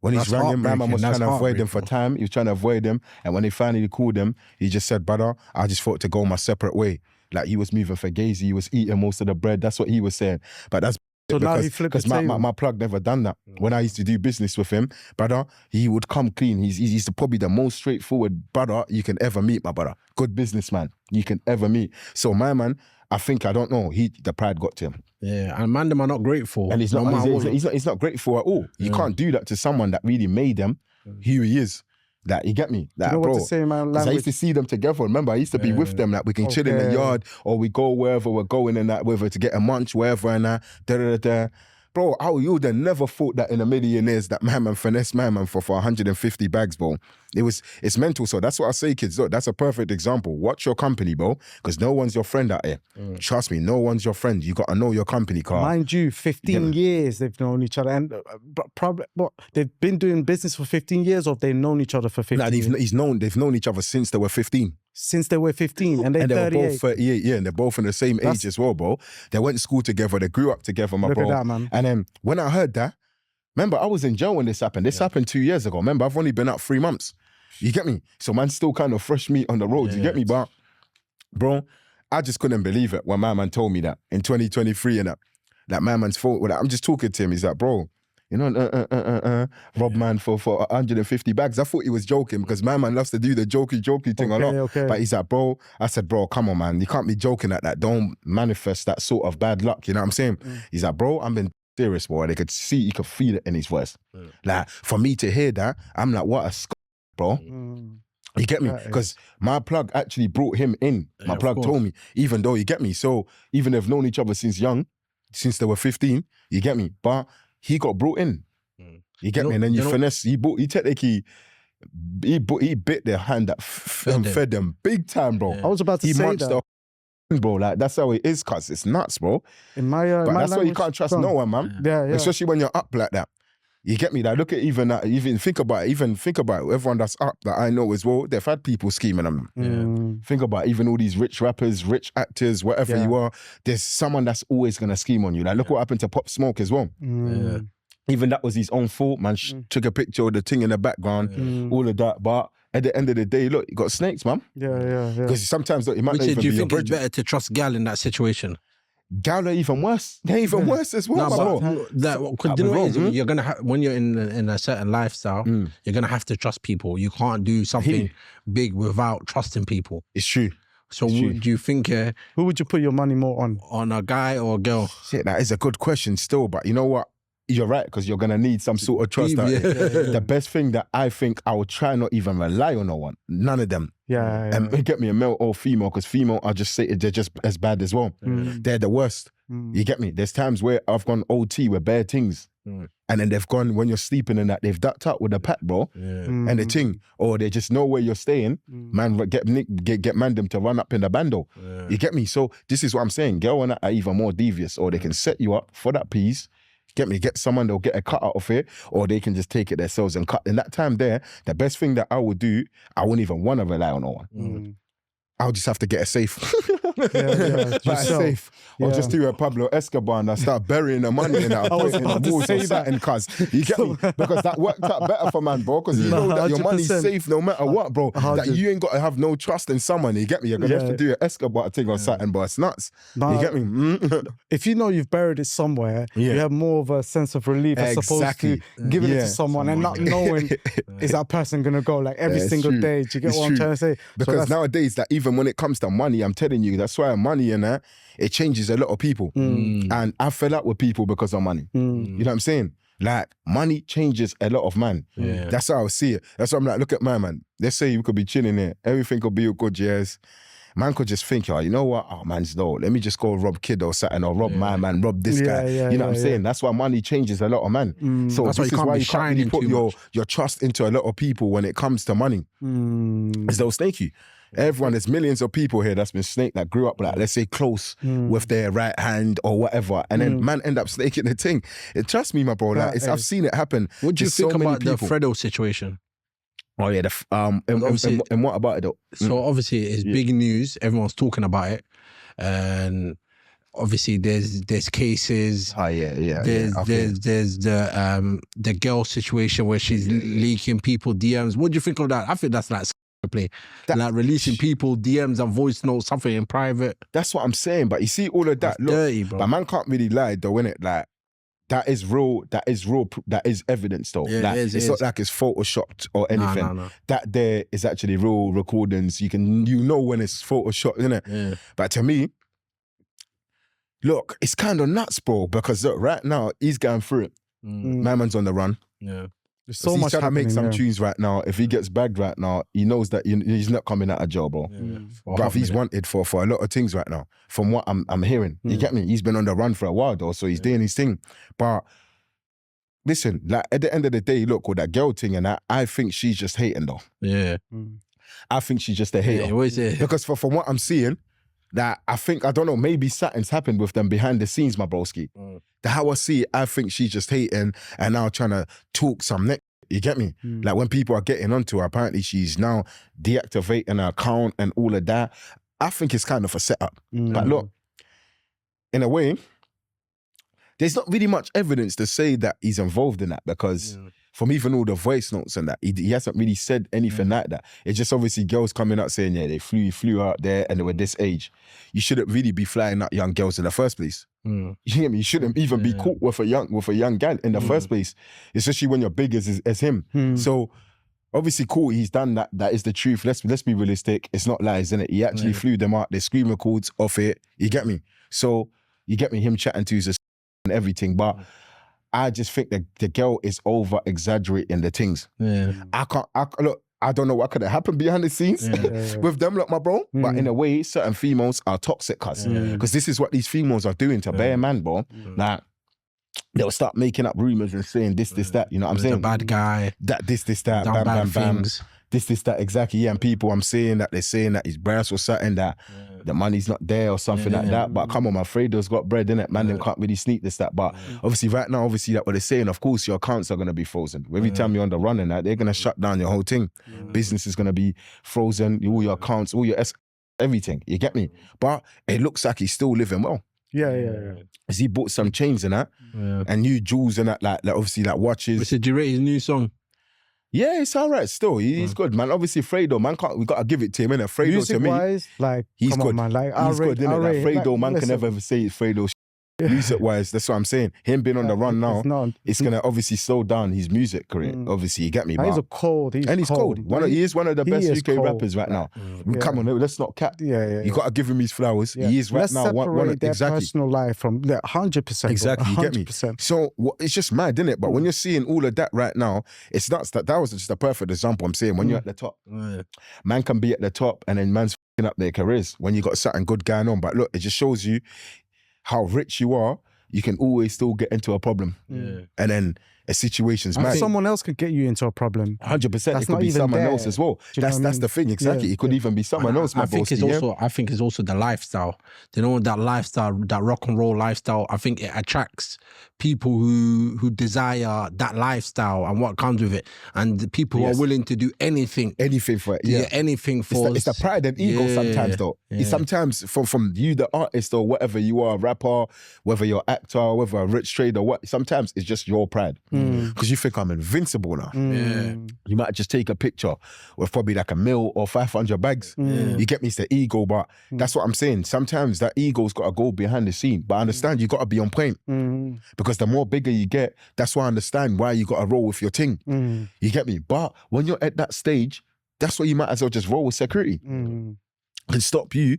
when he's rang him, my man was trying to avoid him for time. He was trying to avoid him. And when they finally called him, he just said, brother, I just thought to go my separate way. Like, he was moving for Gazy, he was eating most of the bread. That's what he was saying. But that's so now he flipped the table. My plug never done that. When I used to do business with him, brother, he would come clean. He's probably the most straightforward brother you can ever meet, my brother. Good businessman you can ever meet. So my man, I don't know, the pride got to him. Yeah, and man, them are not grateful. And he's not grateful at all. You can't do that to someone that really made them who he is. That, you get me? That, you know bro, what to say, man? I used to see them together. Remember, I used to be with them. Like, we can chill in the yard, or we go wherever we're going and that, whether to get a munch, wherever and that. Bro, you would have never thought that in a million years that my man finessed my man for 150 bags, bro. It's mental. So that's what I say, kids. Look, that's a perfect example. Watch your company, bro, because no one's your friend out here. Trust me, no one's your friend. You got to know your company, Carl. Mind you, 15 years they've known each other. And probably, they've been doing business for 15 years, or they've known each other for 15 years? They've known each other since they were 15. Since they were 15, and they were both 38, yeah, and they're both in the same age as well, bro. They went to school together, they grew up together, my bro. Look at that, man. And then when I heard that, remember, I was in jail when this happened. This happened 2 years ago. Remember, I've only been out 3 months. You get me? So man's still kind of fresh meat on the road, you get me? But, bro, I just couldn't believe it when my man told me that in 2023 and that my man's fault. Well, I'm just talking to him, he's like, bro, you know, rob man for 150 bags. I thought he was joking because my man loves to do the jokey thing a lot. Okay. But he's like, bro, I said, bro, come on, man. You can't be joking at that. Don't manifest that sort of bad luck. You know what I'm saying? He's like, bro, I'm being serious, boy. They could see, you could feel it in his voice. Like, for me to hear that, I'm like, what a bro. You get me? Because my plug actually brought him in. My plug told me, even though, you get me? So even they've known each other since they were 15, you get me? But he got brought in. You get me? And then you finesse, he technically, he bit their hand that fed them big time, bro. I was about to say that. Bro, like, that's how it is, cuz it's nuts, bro. In my but my that's why you can't trust no one, man. Yeah. Especially when you're up like that. You get me? Like, look at even think about it. Everyone that's up that I know as well, they've had people scheming on them. Think about it, even all these rich rappers, rich actors, whatever you are, there's someone that's always gonna scheme on you. Like, look what happened to Pop Smoke as well. Even that was his own fault, man. Took a picture of the thing in the background, all of that. But at the end of the day, look, you got snakes, man. Yeah. Because sometimes, look, it might not even be your do you think it's better to trust gal in that situation? Gal are even worse. They're even worse as well, bro. You're gonna have, when you're in a certain lifestyle, you're gonna have to trust people. You can't do something big without trusting people. It's true. So do you think who would you put your money more on? On a guy or a girl? Shit, that is a good question still, but you know what? You're right, because you're gonna need some sort of trust. The best thing that I think I would try not even rely on no one. None of them. And get me a male or female, because female, I just say they're just as bad as well. They're the worst. You get me? There's times where I've gone OT with bare things. And then they've gone, when you're sleeping in that, they've ducked up with the pack, bro. And the thing, or they just know where you're staying. Man, get man them to run up in the bando. You get me? So this is what I'm saying. Girl and that are even more devious, or they can set you up for that piece. Get me? Get someone, they'll get a cut out of it, or they can just take it themselves and cut. In that time there, the best thing that I would do, I wouldn't even want to rely on no one. I'll just have to get a safe. Yeah, Buy a safe. Or just do a Pablo Escobar and I start burying the money and I'll put it in the walls or something, cuz. You get me? Because that worked out better for man, bro. Because you know that your money's safe no matter what, bro. That you ain't got to have no trust in someone, you get me? You're going to have to do an Escobar thing or something, but it's nuts. You get me? If you know you've buried it somewhere, you have more of a sense of relief as opposed to giving it to someone and not knowing is that person going to go like every single day. Do you get what I'm trying to say? Because nowadays, that even when it comes to money, I'm telling you, that's why money and that, it changes a lot of people. And I fell out with people because of money. You know what I'm saying? Like, money changes a lot of man. That's how I see it. That's why I'm like, look at my man. Let's say you could be chilling here. Everything could be good, yes. Man could just think, oh, you know what? Oh, man's low. Let me just go rob Kid or something, or rob my man, rob this guy. You know what I'm saying? That's why money changes a lot of man. So that's this is why you can't really put your trust into a lot of people when it comes to money. Because they'll snake you. Everyone, there's millions of people here that's been snaked, that grew up like, let's say, close with their right hand or whatever, and then man end up snaking the thing. Trust me, my bro, like, I've seen it happen. What do you think about the Fredo situation? Oh yeah, and what about it though? So obviously it's big news. Everyone's talking about it, and obviously there's cases. Oh yeah. There's the girl situation where she's leaking people DMs. What do you think of that? I think that's like play, like releasing people DMs and voice notes, something in private. That's what I'm saying. But you see all of that, look, dirty, bro. But man can't really lie though, innit? Like, that is real, that is evidence though. Yeah, like, it's not like it's photoshopped or anything. No. That there is actually real recordings. You know when it's photoshopped, innit? Yeah. But to me, look, it's kind of nuts, bro, because look, right now he's going through it. My man's on the run. Yeah. There's so much trying to make some yeah. tunes right now. If he gets bagged right now, he knows that he's not coming out of jail, bro. But he's wanted for a lot of things right now, from what I'm hearing. You get me? He's been on the run for a while though, so he's doing his thing. But listen, like at the end of the day, look, with that girl thing and that, I think she's just hating though. Yeah. I think she's just a hater. Yeah, what is it? Because from what I'm seeing, that I don't know, maybe something's happened with them behind the scenes, my broski. How I see it, I think she's just hating and now trying to talk some neck. You get me? Like when people are getting onto her, apparently she's now deactivating her account and all of that. I think it's kind of a setup. But look, in a way, there's not really much evidence to say that he's involved in that, because from even all the voice notes and that, he hasn't really said anything like that. It's just obviously girls coming out saying, yeah, they flew out there and they were this age. You shouldn't really be flying out young girls in the first place. You hear me? You shouldn't even be caught with a young gal in the first place, especially when you're big as him. So obviously, cool, he's done that. That is the truth. Let's be realistic. It's not lies, innit? He actually flew them out. There's screen records of it. You get me? So you get me? Him chatting to his and everything, but I just think that the girl is over exaggerating the things. I don't know what could have happened behind the scenes with them, like my bro. But in a way, certain females are toxic, cuz. Because this is what these females are doing to bare man, bro. Like, they'll start making up rumors and saying this, that. You know what I'm saying? The bad guy. This, that. Bam, bam, bam. This, that. Exactly. Yeah, and people, I'm saying that they're saying that his brass or something, that the money's not there or something like that. But come on, my Fredo's got bread, innit? Man, them can't really sneak this, that. But obviously, right now, that what they're saying, of course, your accounts are going to be frozen. Every time you're on the run and that, they're going to shut down your whole thing. Business is going to be frozen, all your accounts, all your everything. You get me? But it looks like he's still living well. Yeah. Because he bought some chains and that, and new jewels and that, like obviously like watches. So do you rate his new song? Yeah, it's all right still. He's good, man. Obviously, Fredo, man, we got to give it to him, innit? Fredo, music to me, wise, like, he's good. On, man. Like, he's good, innit? Like, Fredo, like, man, can never ever say it's Fredo. Music-wise, that's what I'm saying. Him being on the run now, it's going to obviously slow down his music career. Obviously, you get me? He's cold. He's cold. He is one of the best UK rappers right now. Come on, let's not cap. You got to give him his flowers. He is right now one of their personal life from 100%. Exactly, you get me? So it's just mad, isn't it? But when you're seeing all of that right now, it's nuts. That was just a perfect example. I'm saying when you're at the top, man can be at the top and then man's f***ing up their careers when you got something good going on. But look, it just shows you how rich you are, you can always still get into a problem. And then situation's mad. Someone else could get you into a problem. 100%. It could be someone else as well. That's the thing, exactly. It could even be someone else. I think it's also the lifestyle. You know, that lifestyle, that rock and roll lifestyle. I think it attracts people who desire that lifestyle and what comes with it, and the people who are willing to do anything for it. Yeah, anything for. It's the pride and ego sometimes, though. It's sometimes from you, the artist, or whatever you are, a rapper, whether you're an actor, whether a rich trader, what. Sometimes it's just your pride because you think I'm invincible now. You might just take a picture with probably like 1 mil or 500 bags. You get me? It's the ego, but that's what I'm saying. Sometimes that ego's got to go behind the scene. But I understand you got to be on point because the more bigger you get, that's why I understand why you got to roll with your thing. You get me? But when you're at that stage, that's why you might as well just roll with security and stop you.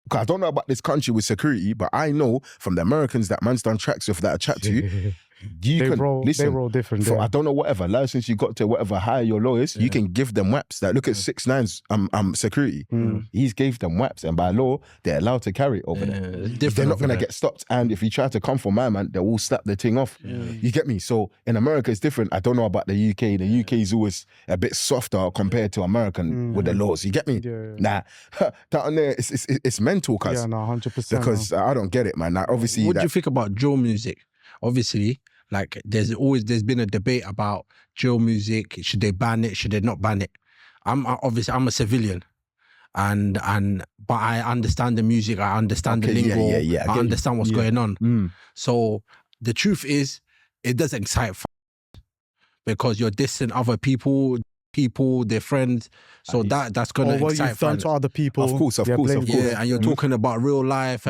Because I don't know about this country with security, but I know from the Americans that man's done tracks with that I chat to, they roll different. I don't know, whatever license you got to, whatever, hire your lawyers, you can give them whaps. Like, look at 6ix9ine's security. He's gave them whaps, and by law, they're allowed to carry it over there. They're not going to get stopped. And if you try to come for my man, they will slap the thing off. You get me? So in America, it's different. I don't know about the UK. The UK is always a bit softer compared to American with the laws. You get me? Nah, down there, it's mental, cuz. Yeah, no, 100%. Because I don't get it, man. Like, obviously, what do you think about drill music? Obviously, like there's been a debate about drill music. Should they ban it? Should they not ban it? I'm a civilian, but I understand the music. I understand the lingo. I understand what's going on. So the truth is, it doesn't excite because you're dissing other people, their friends. So that's going to excite you've done to other people. Of course. Yeah, and you're talking about real life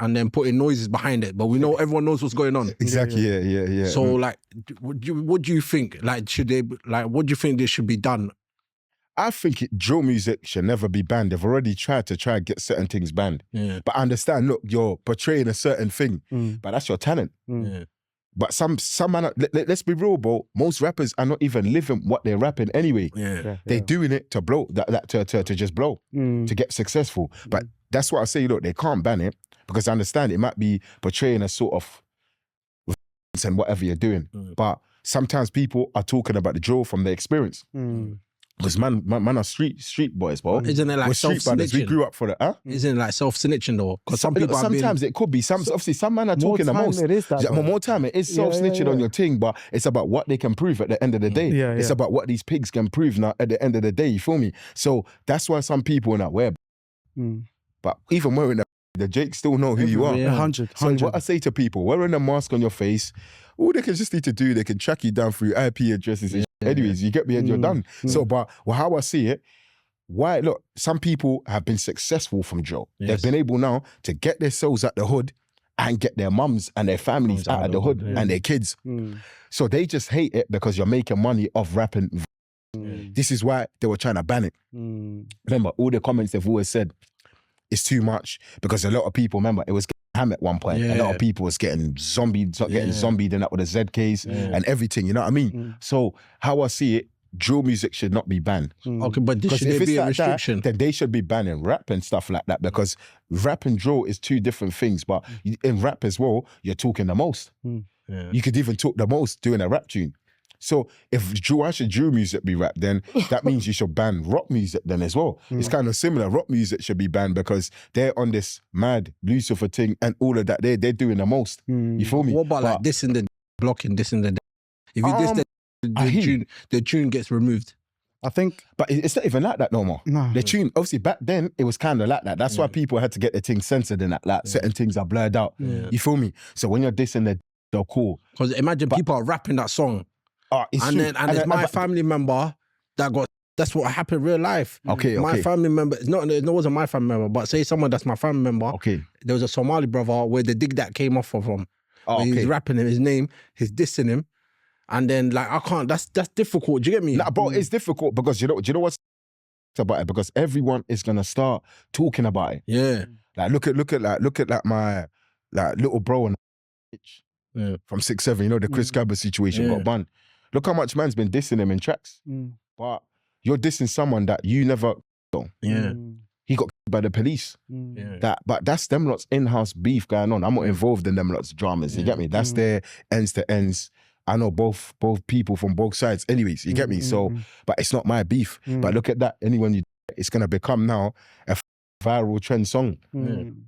and then putting noises behind it, but we know everyone knows what's going on. Exactly. Yeah. So like, what do you think? Like, what do you think this should be done? I think drill music should never be banned. They've already tried to get certain things banned. But I understand, look, you're portraying a certain thing, but that's your talent. But some man, let's be real, bro. Most rappers are not even living what they're rapping anyway. They're doing it to blow, to just blow, to get successful. But that's what I say, look, they can't ban it because I understand it might be portraying a sort of and whatever you're doing. But sometimes people are talking about the drill from their experience. Because man are street boys, bro. Isn't it like self-snitching? We grew up for that, Isn't it like self-snitching though? Because some people sometimes it could be. Obviously, some man are talking the most. It is that, more time, it is self-snitching on your thing, but it's about what they can prove at the end of the day. It's about what these pigs can prove now at the end of the day, you feel me? So that's why some people are not wear. But even wearing the Jake still know who you are. 100. So what I say to people, wearing a mask on your face, all they can just need to do, they can track you down through IP addresses. Anyways, you get me and you're done. So, but how I see it, look, some people have been successful from drill. They've been able now to get their souls out the hood and get their mums and their families out of the hood and their kids. So they just hate it because you're making money off rapping. This is why they were trying to ban it. Remember, all the comments they've always said, it's too much, because a lot of people, remember, it was getting ham at one point. A lot of people was getting zombied and that with the ZKs and everything, you know what I mean? So how I see it, drill music should not be banned. Okay, but should there be a restriction? Then they should be banning rap and stuff like that, because rap and drill is two different things. But in rap as well, you're talking the most. You could even talk the most doing a rap tune. So if drill music be rap, then that means you should ban rock music then as well. It's kind of similar. Rock music should be banned because they're on this mad Lucifer thing and all of that. They're doing the most. You feel me? What about like this in the blocking, this in the... If you the tune gets removed. I think... But it's not even like that no more. No. The tune, obviously back then, it was kind of like that. That's why people had to get their things censored and that. Like certain things are blurred out. You feel me? So when you're dissing they're cool. Because imagine people are rapping that song. It's my family member that got... That's what happened in real life. Okay. My family member... It wasn't my family member, but say someone that's my family member. Okay. There was a Somali brother where the dig that came off from. He's rapping his name, he's dissing him. And then like, I can't... That's difficult. Do you get me? Nah, bro, it's difficult because you know what's about it? Because everyone is gonna start talking about it. Yeah. Like look at my little bro and from 6'7", you know, the Chris Gabba situation got banned. Look how much man's been dissing him in tracks. But you're dissing someone that you never he got by the police. But that's them lot's in-house beef going on. I'm not involved in them lot's dramas. You get me? That's their ends to ends. I know both people from both sides anyways, you get me? So, but it's not my beef. But look at that, anyone it's going to become now a viral trend song.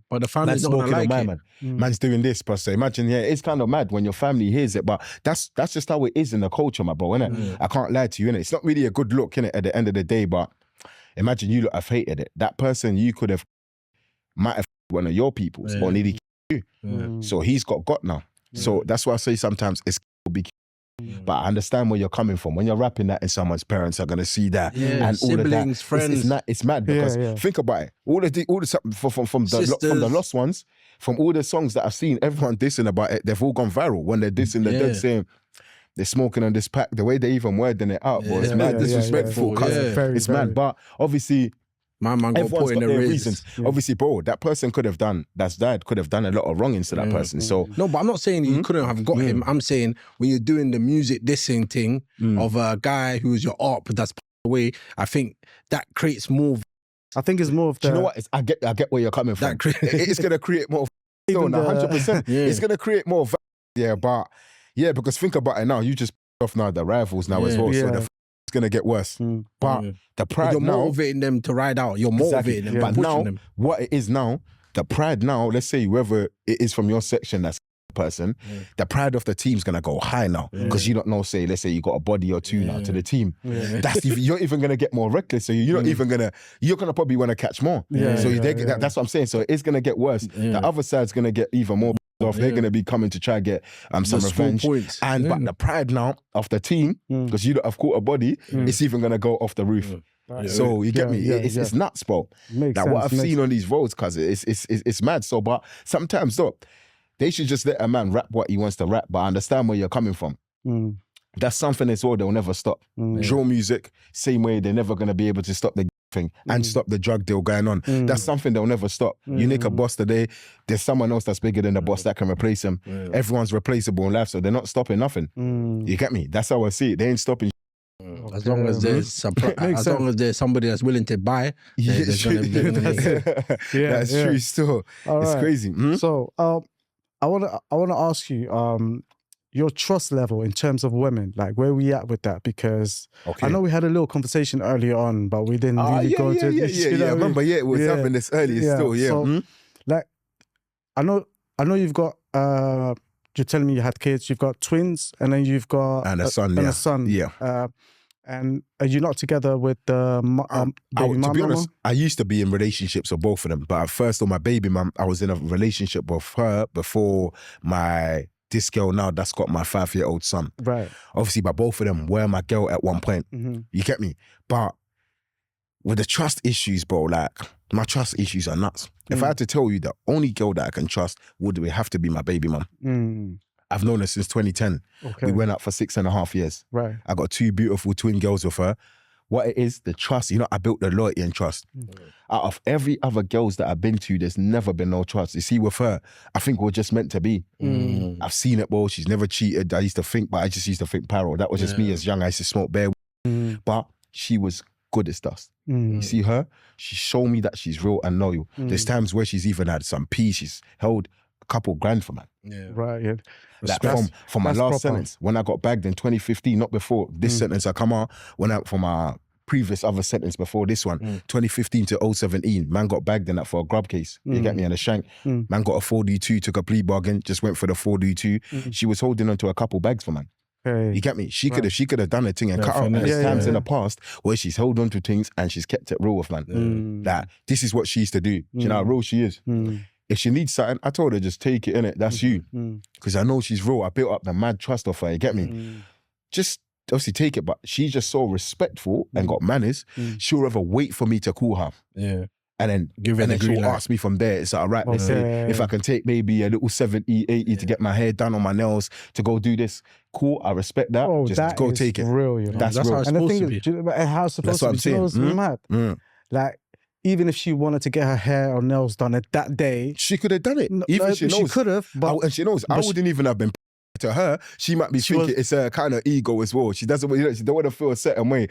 But the family's not going to like it. Man. Man's doing this, per se. Imagine, it's kind of mad when your family hears it, but that's just how it is in the culture, my bro, innit? I can't lie to you, innit? It's not really a good look, innit, at the end of the day, but imagine you lot have hated it. That person you might have one of your peoples or nearly you. So he's got now. So that's why I say sometimes it's be. But I understand where you're coming from. When you're rapping that and someone's parents are gonna see that and siblings, all of that, friends, it's mad because think about it. All the from the lost ones, from all the songs that I've seen, everyone dissing about it. They've all gone viral when they're dissing. They're dead saying they're smoking on this pack. The way they even wording it out, boy, it's mad disrespectful. It's mad. But obviously. My man got put in the reasons. Obviously, bro, that person could have done a lot of wrongings to that person. So no, but I'm not saying you couldn't have got him. I'm saying when you're doing the music dissing thing of a guy who's your op that's passed away, I think that creates more. I think it's more of the. Do you know what? I get where you're coming from. It's gonna create more. 100%. It's gonna create more. But because think about it now. You just off now the rivals now as well. So it's gonna get worse. But the pride you're now, motivating them to ride out. You're motivating them, but pushing now them. what it is now, the pride now. Let's say whoever it is from your section that's person, the pride of the team's gonna go high now because you don't know. Let's say you got a body or two now to the team. That's you're even gonna get more reckless. So you're not even you're gonna probably want to catch more. That's what I'm saying. So it's gonna get worse. The other side's gonna get even more. Off. They're going to be coming to try and get some revenge. But the pride now of the team, because you don't have caught a body, it's even going to go off the roof. So you get me? It's nuts, bro. What I've seen on these roads, cuz it's mad. So, but sometimes though, they should just let a man rap what he wants to rap, but I understand where you're coming from. That's something as well they'll never stop. Drill music, same way they're never going to be able to stop the thing and stop the drug deal going on. That's something they'll never stop. You nick a boss today, there's someone else that's bigger than the boss that can replace him. Everyone's replaceable in life, so they're not stopping nothing. You get me? That's how I see it. They ain't stopping. As long as there's supply, long as there's somebody that's willing to buy, there's gonna be that's true. Still, it's crazy. So, I wanna ask you, your trust level in terms of women, like where we at with that? Because I know we had a little conversation earlier on, but we didn't really go into I remember, it was happening this early still, So, like, I know you've got, you're telling me you had kids, you've got twins, and then you've got a son. And are you not together with the baby mum? To be honest, I used to be in relationships with both of them, but at first on my baby mum, I was in a relationship with her before this girl now that's got my 5-year-old son. Right. Obviously, but both of them were my girl at one point. You get me? But with the trust issues, bro, like my trust issues are nuts. If I had to tell you the only girl that I can trust would have to be my baby mum. I've known her since 2010. We went out for 6.5 years. Right. I got 2 beautiful twin girls with her. What it is, the trust, I built the loyalty and trust. Out of every other girls that I've been to, there's never been no trust. You see, with her, I think we're just meant to be. I've seen it, bro. She's never cheated. I used to think paro. That was just me as young. I used to smoke bare. But she was good as dust. You see her? She showed me that she's real and loyal. There's times where she's even had some peace. She's held a couple grand for man. Right, Like from my last sentence, when I got bagged in 2015, not before this sentence I come out, for my previous other sentence before this one, 2015 to 017, man got bagged in that for a grub case. You get me? And a shank. Man got a 4D2, took a plea bargain, just went for the 4D2. She was holding on to a couple bags for man. You get me? She could have done a thing and cut out. And there's times in the past where she's held on to things and she's kept it real with man. That this is what she used to do. Do you know how real she is? If she needs something, I told her just take it, innit? That's you. Because I know she's real. I built up the mad trust of her, you get me? Just obviously take it, but she's just so respectful and got manners. She'll ever wait for me to call her. And then she'll ask me from there, it's like, all right, let's say if I can take maybe a little 70, 80 to get my hair done on my nails, to go do this, cool, I respect that. Oh, just go take it. Real, That's real. How it's supposed to be. How it's supposed to be. You know what's mad? Like, even if she wanted to get her hair or nails done that day, she could have done it. Even she knows. She could have, but and she knows. I wouldn't even have been to her, she might be thinking it's a kind of ego as well. She doesn't, she don't want to feel a certain way.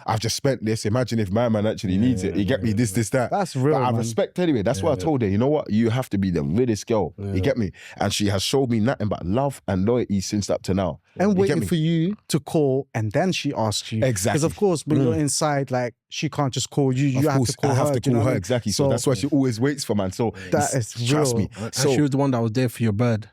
I've just spent this. Imagine if my man actually needs it. You get me? This, that. That's real, But I respect anyway. That's why I told her, you know what? You have to be the realest girl. You get me? And she has showed me nothing but love and loyalty since up to now. And waiting for you to call and then she asks you. Exactly. Because of course, when you're inside, like, she can't just call you. You have to call her. I have to call her, exactly. So that's why she always waits for man. So that is trust me. So she was the one that was there for your bird.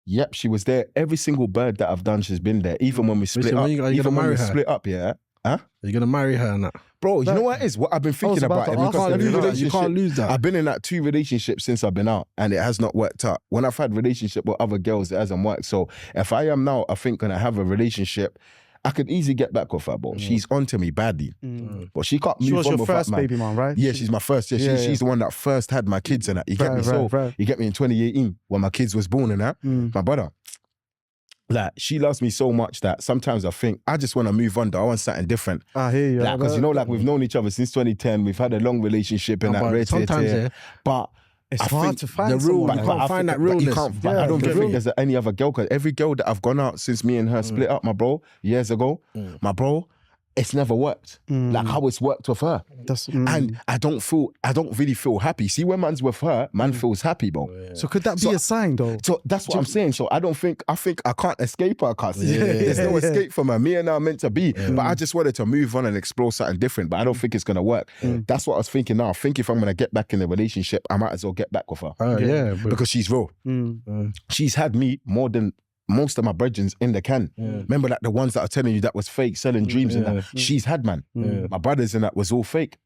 Yep, she was there. Every single bird that I've done, she's been there. Even when we split up. Even when we split up, yeah. Huh? You're gonna marry her and that. Bro, you know what it is? What I've been thinking about it. You can't lose that. I've been in like 2 relationships since I've been out and it has not worked out. When I've had relationship with other girls, it hasn't worked. So if I am now, I think gonna have a relationship, I could easily get back with her, bro. She's onto me badly. But she can't move on with that, man. She was your first baby mom, right? Yeah, she's my first. Yeah, she's the one that first had my kids and that. You get me? So you get me in 2018 when my kids was born and that. My brother. Like, she loves me so much that sometimes I think I just want to move on. I want something different. I hear you. Like, because you know, like we've known each other since 2010. We've had a long relationship and that. Sometimes, but it's hard to find the real. someone. You can't find that realness. I don't think there's any other girl. Because every girl that I've gone out since me and her split up, my bro, years ago, my bro, it's never worked. Like how it's worked with her. And I don't really feel happy. See, when man's with her, man feels happy, bro. So could that be a sign though? So that's what I'm saying. So I think I can't escape her, cuz. There's no escape from her. Me and her are meant to be. But I just wanted to move on and explore something different. But I don't think it's gonna work. That's what I was thinking now. I think if I'm gonna get back in the relationship, I might as well get back with her. Because she's real. She's had me more than most of my brethren in the can. Remember like the ones that are telling you that was fake, selling dreams and that. She's had man. My brothers and that was all fake.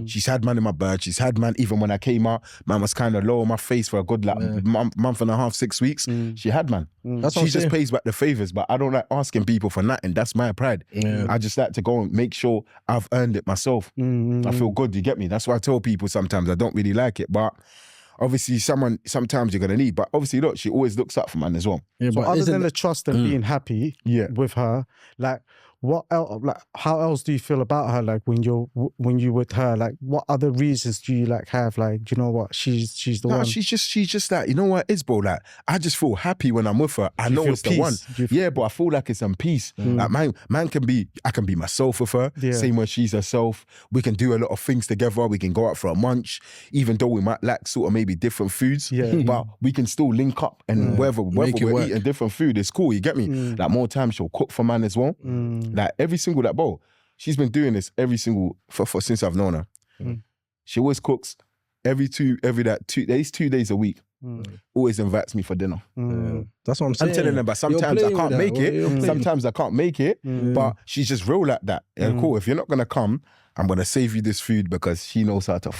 She's had man in my bird. She's had man even when I came out. Man was kind of low on my face for a good like month and a half, 6 weeks. She had man. She just pays back the favors, but I don't like asking people for nothing. That's my pride. I just like to go and make sure I've earned it myself. I feel good, you get me? That's why I tell people sometimes I don't really like it, but obviously sometimes you're going to need, but obviously look, she always looks up for man as well. Yeah, so other than the trust and being happy with her, like what else, like how else do you feel about her? Like when you with her, like what other reasons do you like have? Like, you know what, she's the one. She's just like, you know what it is, bro? Like I just feel happy when I'm with her. I know it's the one. Yeah, but I feel like it's in peace. Like I can be myself with her. Same when she's herself. We can do a lot of things together. We can go out for a munch, even though we might like sort of maybe different foods. But we can still link up and whether we're eating different food, it's cool. You get me? Like more time she'll cook for man as well. Like every single that bro, she's been doing this for since I've known her. She always cooks at least 2 days a week. Always invites me for dinner. That's what I'm saying. I'm telling her, but sometimes I can't make it. Sometimes I can't make it. But she's just real like that. Yeah, cool. If you're not gonna come, I'm gonna save you this food because she knows how to.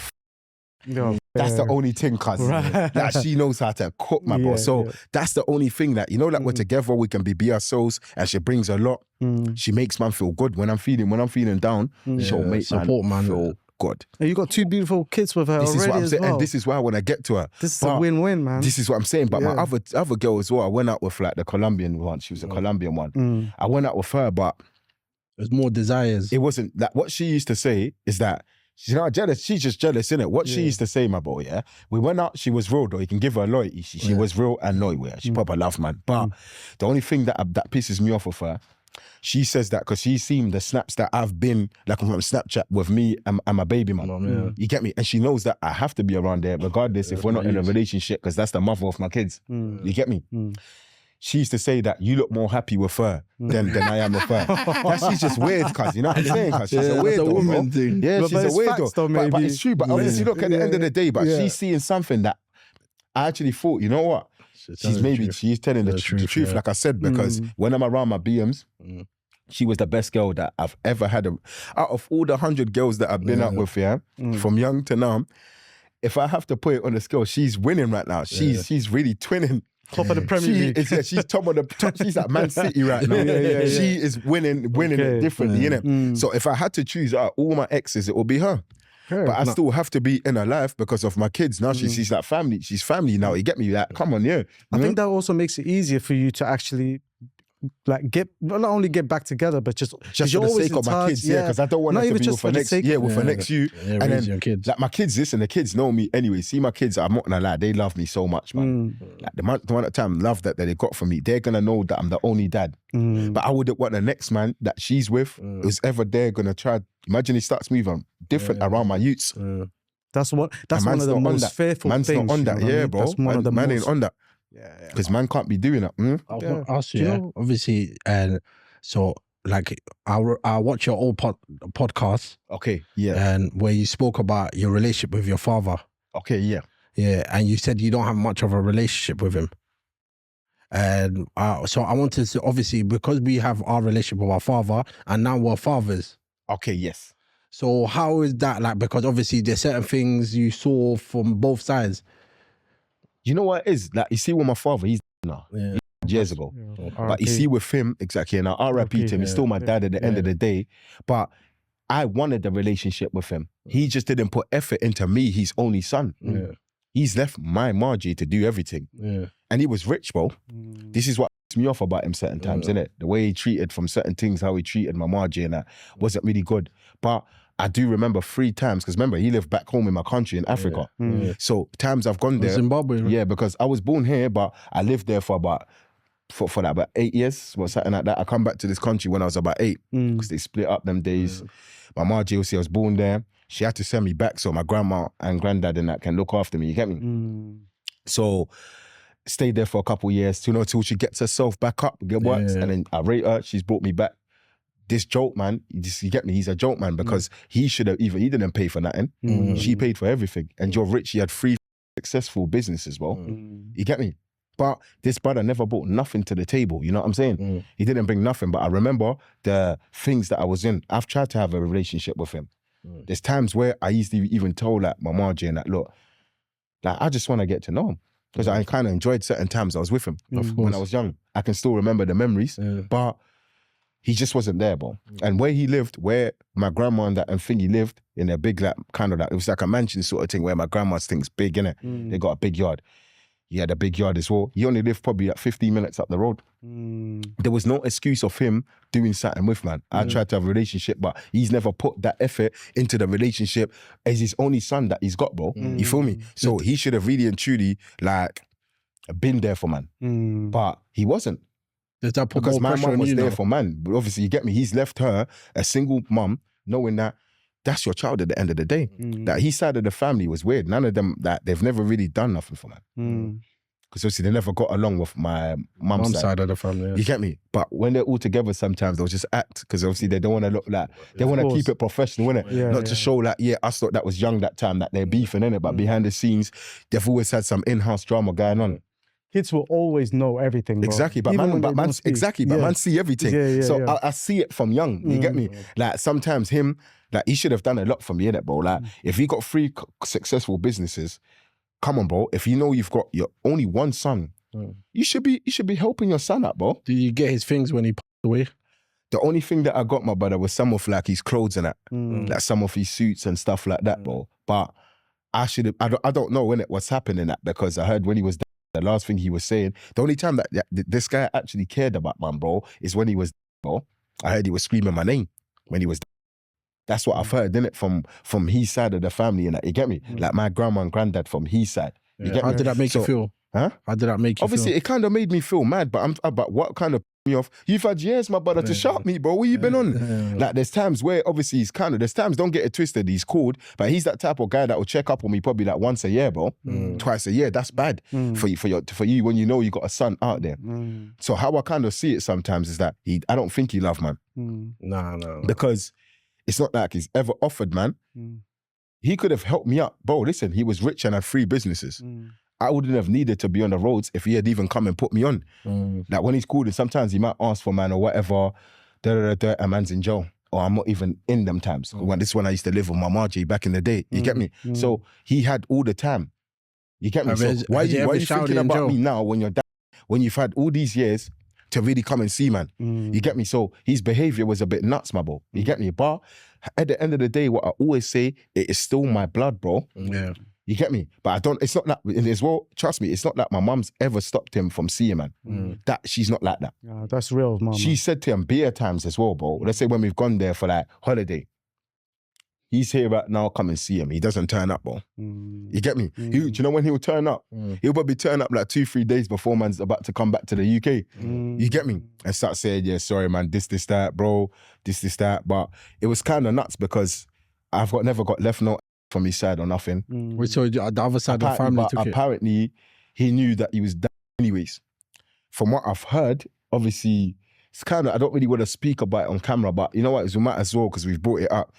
That's the only thing, cuz that she knows how to cook, my bro. So that's the only thing that, you know, like we're together, we can be ourselves, and she brings a lot. She makes man feel good when I'm feeling down. She'll make man feel good. And you got 2 beautiful kids with her. This is what I'm saying, well. and this is why I want to get to her. This is a win-win, man. This is what I'm saying. But my other girl as well, I went out with like the Colombian one. She was a Colombian one. I went out with her, but there's more desires. It wasn't like what she used to say is that she's not jealous. She's just jealous, innit? What she used to say, my boy, we went out, she was real though. You can give her loyalty. She was real and loyal. Yeah. She proper love, man. But the only thing that pisses me off of her, she says that because she's seen the snaps that I've been like from Snapchat with me and my baby man. You get me? And she knows that I have to be around there regardless if we're not in a relationship because that's the mother of my kids. You get me? She used to say that you look more happy with her than I am with her. She's just weird, cuz. You know what I'm saying? Cuz she's a weirdo. Woman thing. Yeah, she's a weirdo. Though, but it's true. But obviously, look, at the end of the day, but she's seeing something that I actually thought, you know what? She's telling the truth, like I said, because when I'm around my BMs, she was the best girl that I've ever had. Out of all the 100 girls that I've been out with, from young to now, if I have to put it on the scale, she's winning right now. She's really twinning. Top of the Premier League. She's top of the top. She's at Man City right now. She is winning it differently, innit? So if I had to choose out all my exes, it would be her. But I still have to be in her life because of my kids. Now she's like family. She's family now. You get me? Like, come on, I think that also makes it easier for you to actually like not only get back together, but just for the sake of my kids, because I don't want not to even be just with for the the sake with the next you. And then your kids. Like my kids, listen, the kids know me anyway. See my kids, I'm not gonna lie, they love me so much, man. Like the amount of time love that they got from me, they're gonna know that I'm the only dad. But I wouldn't want the next man that she's with is ever there gonna try. Imagine he starts moving different around my youths. That's one of the most fearful things. Man's not on that, yeah, bro. That's one of the man most... ain't on that. Because man can't be doing that. I was gonna ask you, obviously, and so like I watch your old podcast. Okay, yeah. And where you spoke about your relationship with your father. Okay, yeah. Yeah, and you said you don't have much of a relationship with him. And so I wanted to, obviously, because we have our relationship with our father, and now we're fathers. Okay, yes. So how is that like? Because obviously there's certain things you saw from both sides. You know what it is? Like, you see with my father, he's now. Yeah. Years ago. Yeah. But you see with him, exactly, and I RIP to him, he's still my dad at the end of the day. But I wanted the relationship with him. He just didn't put effort into me, his only son. He's left my Margie to do everything. And he was rich, bro. This is what pissed me off about him certain times, innit? The way he treated from certain things, how he treated my Margie and that wasn't really good. But I do remember 3 times, because remember, he lived back home in my country in Africa. So times I've gone there. Zimbabwe, right? Yeah, because I was born here, but I lived there for about 8 years, or something like that. I come back to this country when I was about 8, because they split up them days. My Margie, I was born there. She had to send me back so my grandma and granddad and that can look after me, you get me? So stayed there for a couple of years, till she gets herself back up, get works, and then I rate her, she's brought me back. This joke, man, you get me? He's a joke, man, because he should have he didn't pay for nothing. She paid for everything. And you're rich, he had 3 successful businesses, bro. You get me? But this brother never brought nothing to the table, you know what I'm saying? He didn't bring nothing, but I remember the things that I was in. I've tried to have a relationship with him. There's times where I used to even tell like my Margie and that, look, like I just want to get to know him. Because I kind of enjoyed certain times I was with him when I was young. I can still remember the memories, but he just wasn't there, bro. And where he lived, where my grandma and that and thingy lived, in a big, like, kind of like, it was like a mansion sort of thing where my grandma's thing's big, innit? They got a big yard. He had a big yard as well. He only lived probably like 15 minutes up the road. There was no excuse of him doing something with, man. I tried to have a relationship, but he's never put that effort into the relationship as his only son that he's got, bro. You feel me? So he should have really and truly, like, been there for man. But he wasn't. Because my mum was there for man. But obviously, you get me, he's left her, a single mum, knowing that that's your child at the end of the day. That his side of the family was weird. None of them, that they've never really done nothing for man. Because obviously they never got along with my mum's side of the family. Yeah. You get me? But when they're all together, sometimes they'll just act, because obviously they don't want to look like, they want to keep it professional, innit? Not to show like, us lot that was young that time, that they're beefing, innit? But behind the scenes, they've always had some in-house drama going on. Kids will always know everything, bro. Exactly, but man see everything. So I see it from young, you get me? Like sometimes him, like he should have done a lot for me, innit, bro? Like if he got 3 successful businesses, come on, bro. If you know you've got your only one son, you should be helping your son out, bro. Did you get his things when he passed away? The only thing that I got, my brother, was some of like his clothes and that, like some of his suits and stuff like that, bro. But I should have. I don't know what's happening that, because I heard when he was dead, the last thing he was saying, the only time that this guy actually cared about man, bro, is when he was dead, bro. I heard he was screaming my name when he was dead. That's what I've heard, innit, from his side of the family, and that, you get me? Like my grandma and granddad from his side. You get me? How did that make you feel? Huh? How did that make you Obviously, feel? it kind of made me feel mad, but what kind of me off? You've had years, my brother, to shout me, bro. Where you been on? Like, there's times where obviously there's times, don't get it twisted, he's called, but he's that type of guy that will check up on me probably like once a year, bro. Twice a year. That's bad for you when you know you got a son out there. So how I kind of see it sometimes is that I don't think he loved man. No. Because it's not like he's ever offered, man. He could have helped me out. Bro, listen, he was rich and had 3 businesses. I wouldn't have needed to be on the roads if he had even come and put me on. Like when he's called, and sometimes he might ask for man or whatever, and man's in jail. Or I'm not even in them times. This is when I used to live with my Margie back in the day. You get me? So he had all the time. You get me? So why are you thinking about me now when you're down, when you've had all these years to really come and see, man? You get me? So his behavior was a bit nuts, my bro. You get me? But at the end of the day, what I always say, it is still my blood, bro. Yeah. You get me? But I don't, it's not that, as well, trust me, it's not that my mum's ever stopped him from seeing, man. That she's not like that. Yeah, that's real, mama. She said to him bare times as well, bro. Let's say when we've gone there for like holiday, he's here right now, come and see him. He doesn't turn up, bro. You get me? Do you know when he'll turn up? He'll probably turn up like 2-3 days before man's about to come back to the UK. You get me? And start saying, yeah, sorry, man, this, that, bro, this, that. But it was kind of nuts because never got left note from his side or nothing. So the other side of the family took it? Apparently, he knew that he was dead anyways. From what I've heard, obviously, it's kind of, I don't really want to speak about it on camera, but you know what, we might as well because we've brought it up.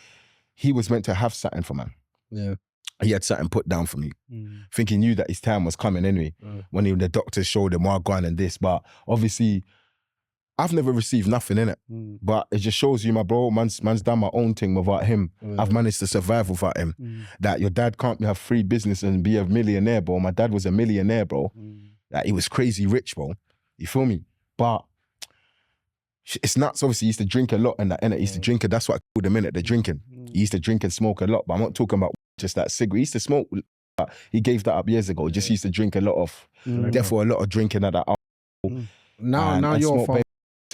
He was meant to have something for man. Yeah. He had something put down for me. I think he knew that his time was coming anyway. When the doctors showed him Margon and this, but obviously, I've never received nothing in it. But it just shows you, my bro, man's done my own thing without him. I've managed to survive without him. That your dad can't have free business and be a millionaire, bro. My dad was a millionaire, bro. That he was crazy rich, bro. You feel me? But it's nuts. Obviously, he used to drink a lot and that, innit? He used to drink, that's what I called him, innit? The drinking. He used to drink and smoke a lot, but I'm not talking about just that cigarette. He used to smoke, but he gave that up years ago. He just used to drink a lot of, therefore a lot of drinking at that. Now you're a father.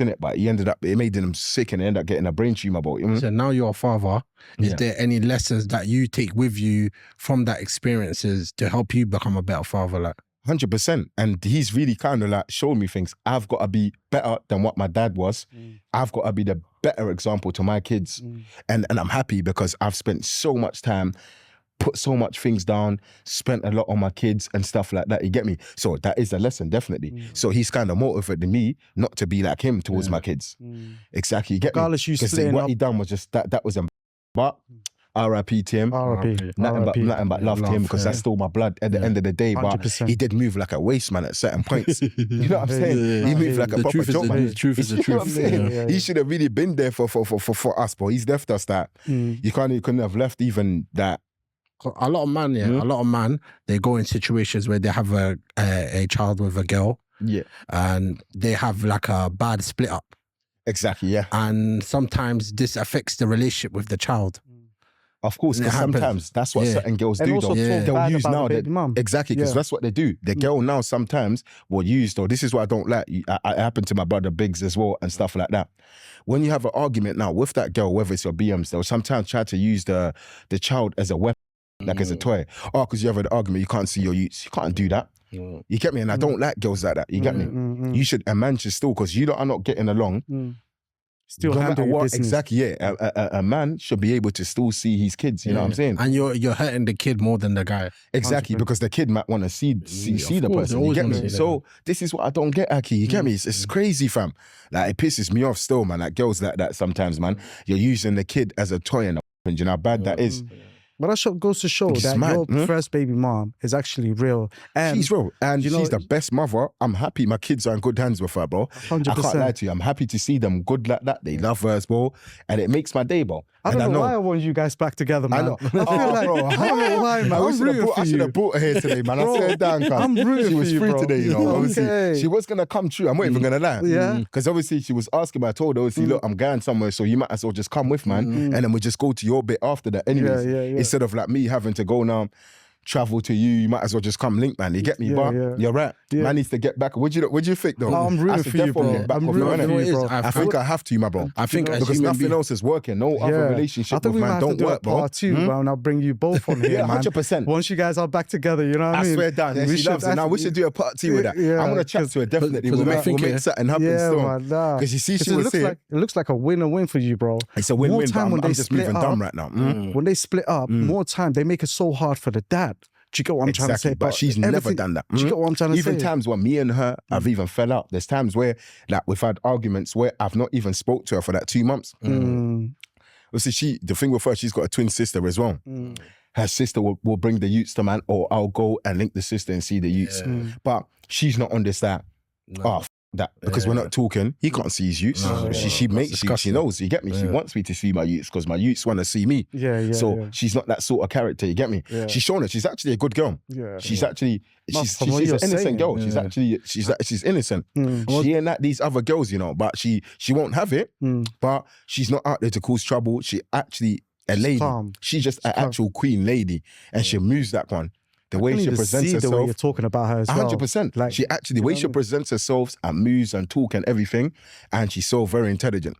In it, but he ended up, it made him sick and he ended up getting a brain tumor, bro. So now you're a father. Is there any lessons that you take with you from that experiences to help you become a better father? Like 100%. And he's really kind of like showed me things. I've got to be better than what my dad was. I've got to be the better example to my kids. And I'm happy because I've spent so much time, put so much things down, spent a lot on my kids and stuff like that. You get me? So that is a lesson, definitely. So he's kind of motivated me not to be like him towards my kids. Exactly. You get me? Because what he done was just that was but R.I.P. to him. R.I.P. Nothing but love to him because that's still my blood at the end of the day. 100%. But he did move like a waste man at certain points. You know what I'm saying? He moved like a proper joke man. The truth is the truth. He should have really been there for us, but he's left us that. You couldn't have left even that. A lot of man, they go in situations where they have a child with a girl. Yeah. And they have like a bad split up. Exactly, yeah. And sometimes this affects the relationship with the child. Of course, because sometimes that's what certain girls do. Though. They'll use now that exactly because that's what they do. The girl now sometimes will use though. This is what I don't like. It happened to my brother Biggs as well and stuff like that. When you have an argument now with that girl, whether it's your BMs, they'll sometimes try to use the child as a weapon, like as a toy. Oh, because you have an argument, you can't see your youths. You can't do that. You get me? And I don't like girls like that. You get me? You should, a man should still, because you lot are not getting along. Still handle your business. Exactly, yeah. A man should be able to still see his kids, you know what I'm saying? And you're hurting the kid more than the guy. Exactly, 100%. Because the kid might want to see the person, you get me? So this is what I don't get, Aki, you get me? It's crazy, fam. Like, it pisses me off still, man. Like, girls like that sometimes, man. You're using the kid as a toy and you know how bad that is. But that goes to show that your first baby mom is actually real. And she's real. And she's the best mother. I'm happy my kids are in good hands with her, bro. 100%. I can't lie to you. I'm happy to see them good like that. They love her as well. And it makes my day, bro. I don't know why I want you guys back together, man. I know. I feel like, bro, I don't know why, man. I should have brought her here today, man. I swear down, cuz. I'm rooting for you, She was free bro. today, you know. Obviously, she was going to come true. I'm not even going to lie. Yeah. Because obviously she was asking me, I told her, obviously, look, I'm going somewhere, so you might as well just come with, man. And then we just go to your bit after that anyways. Instead of like me having to go now, travel to you might as well just come link, man. You get me? But you're right. Man needs to get back. What do you think, though? I'm rooting for you, bro. I'm rooting for you, bro. I think I have to, my bro. I think because nothing else is working. No other relationship with man don't work, bro. Part two, bro, and I'll bring you both on here, man. 100%. Once you guys are back together, you know what I mean? I swear down. She loves it. Now we should do a part two with that. I'm gonna chat to her definitely. We'll make something happen still. Because you see, she was saying it looks like a win-win for you, bro. It's a win-win. But I'm just moving dumb right now. When they split up, more time they make it so hard for the dad. Do you get what I'm trying to say? But she's never done that. Do you get what I'm trying to say? Even times when me and her have even fell out. There's times where like we've had arguments where I've not even spoke to her for that 2 months. Obviously, the thing with her, she's got a twin sister as well. Her sister will bring the youths to man, or I'll go and link the sister and see the youths. But she's not on this that. That because we're not talking, he can't see his youths. She knows, you get me? She wants me to see my youths because my youths want to see me. So she's not that sort of character, you get me? She's shown it. She's actually a good girl. She's actually she's an innocent girl. She's innocent. She ain't like these other girls, you know, but she won't have it, but she's not out there to cause trouble. She actually a lady. She's just an actual queen lady, and she moves that one. The way she presents herself. The way you're talking about her as 100%. Like, she actually, the way she presents herself and moves and talk and everything, and she's so very intelligent.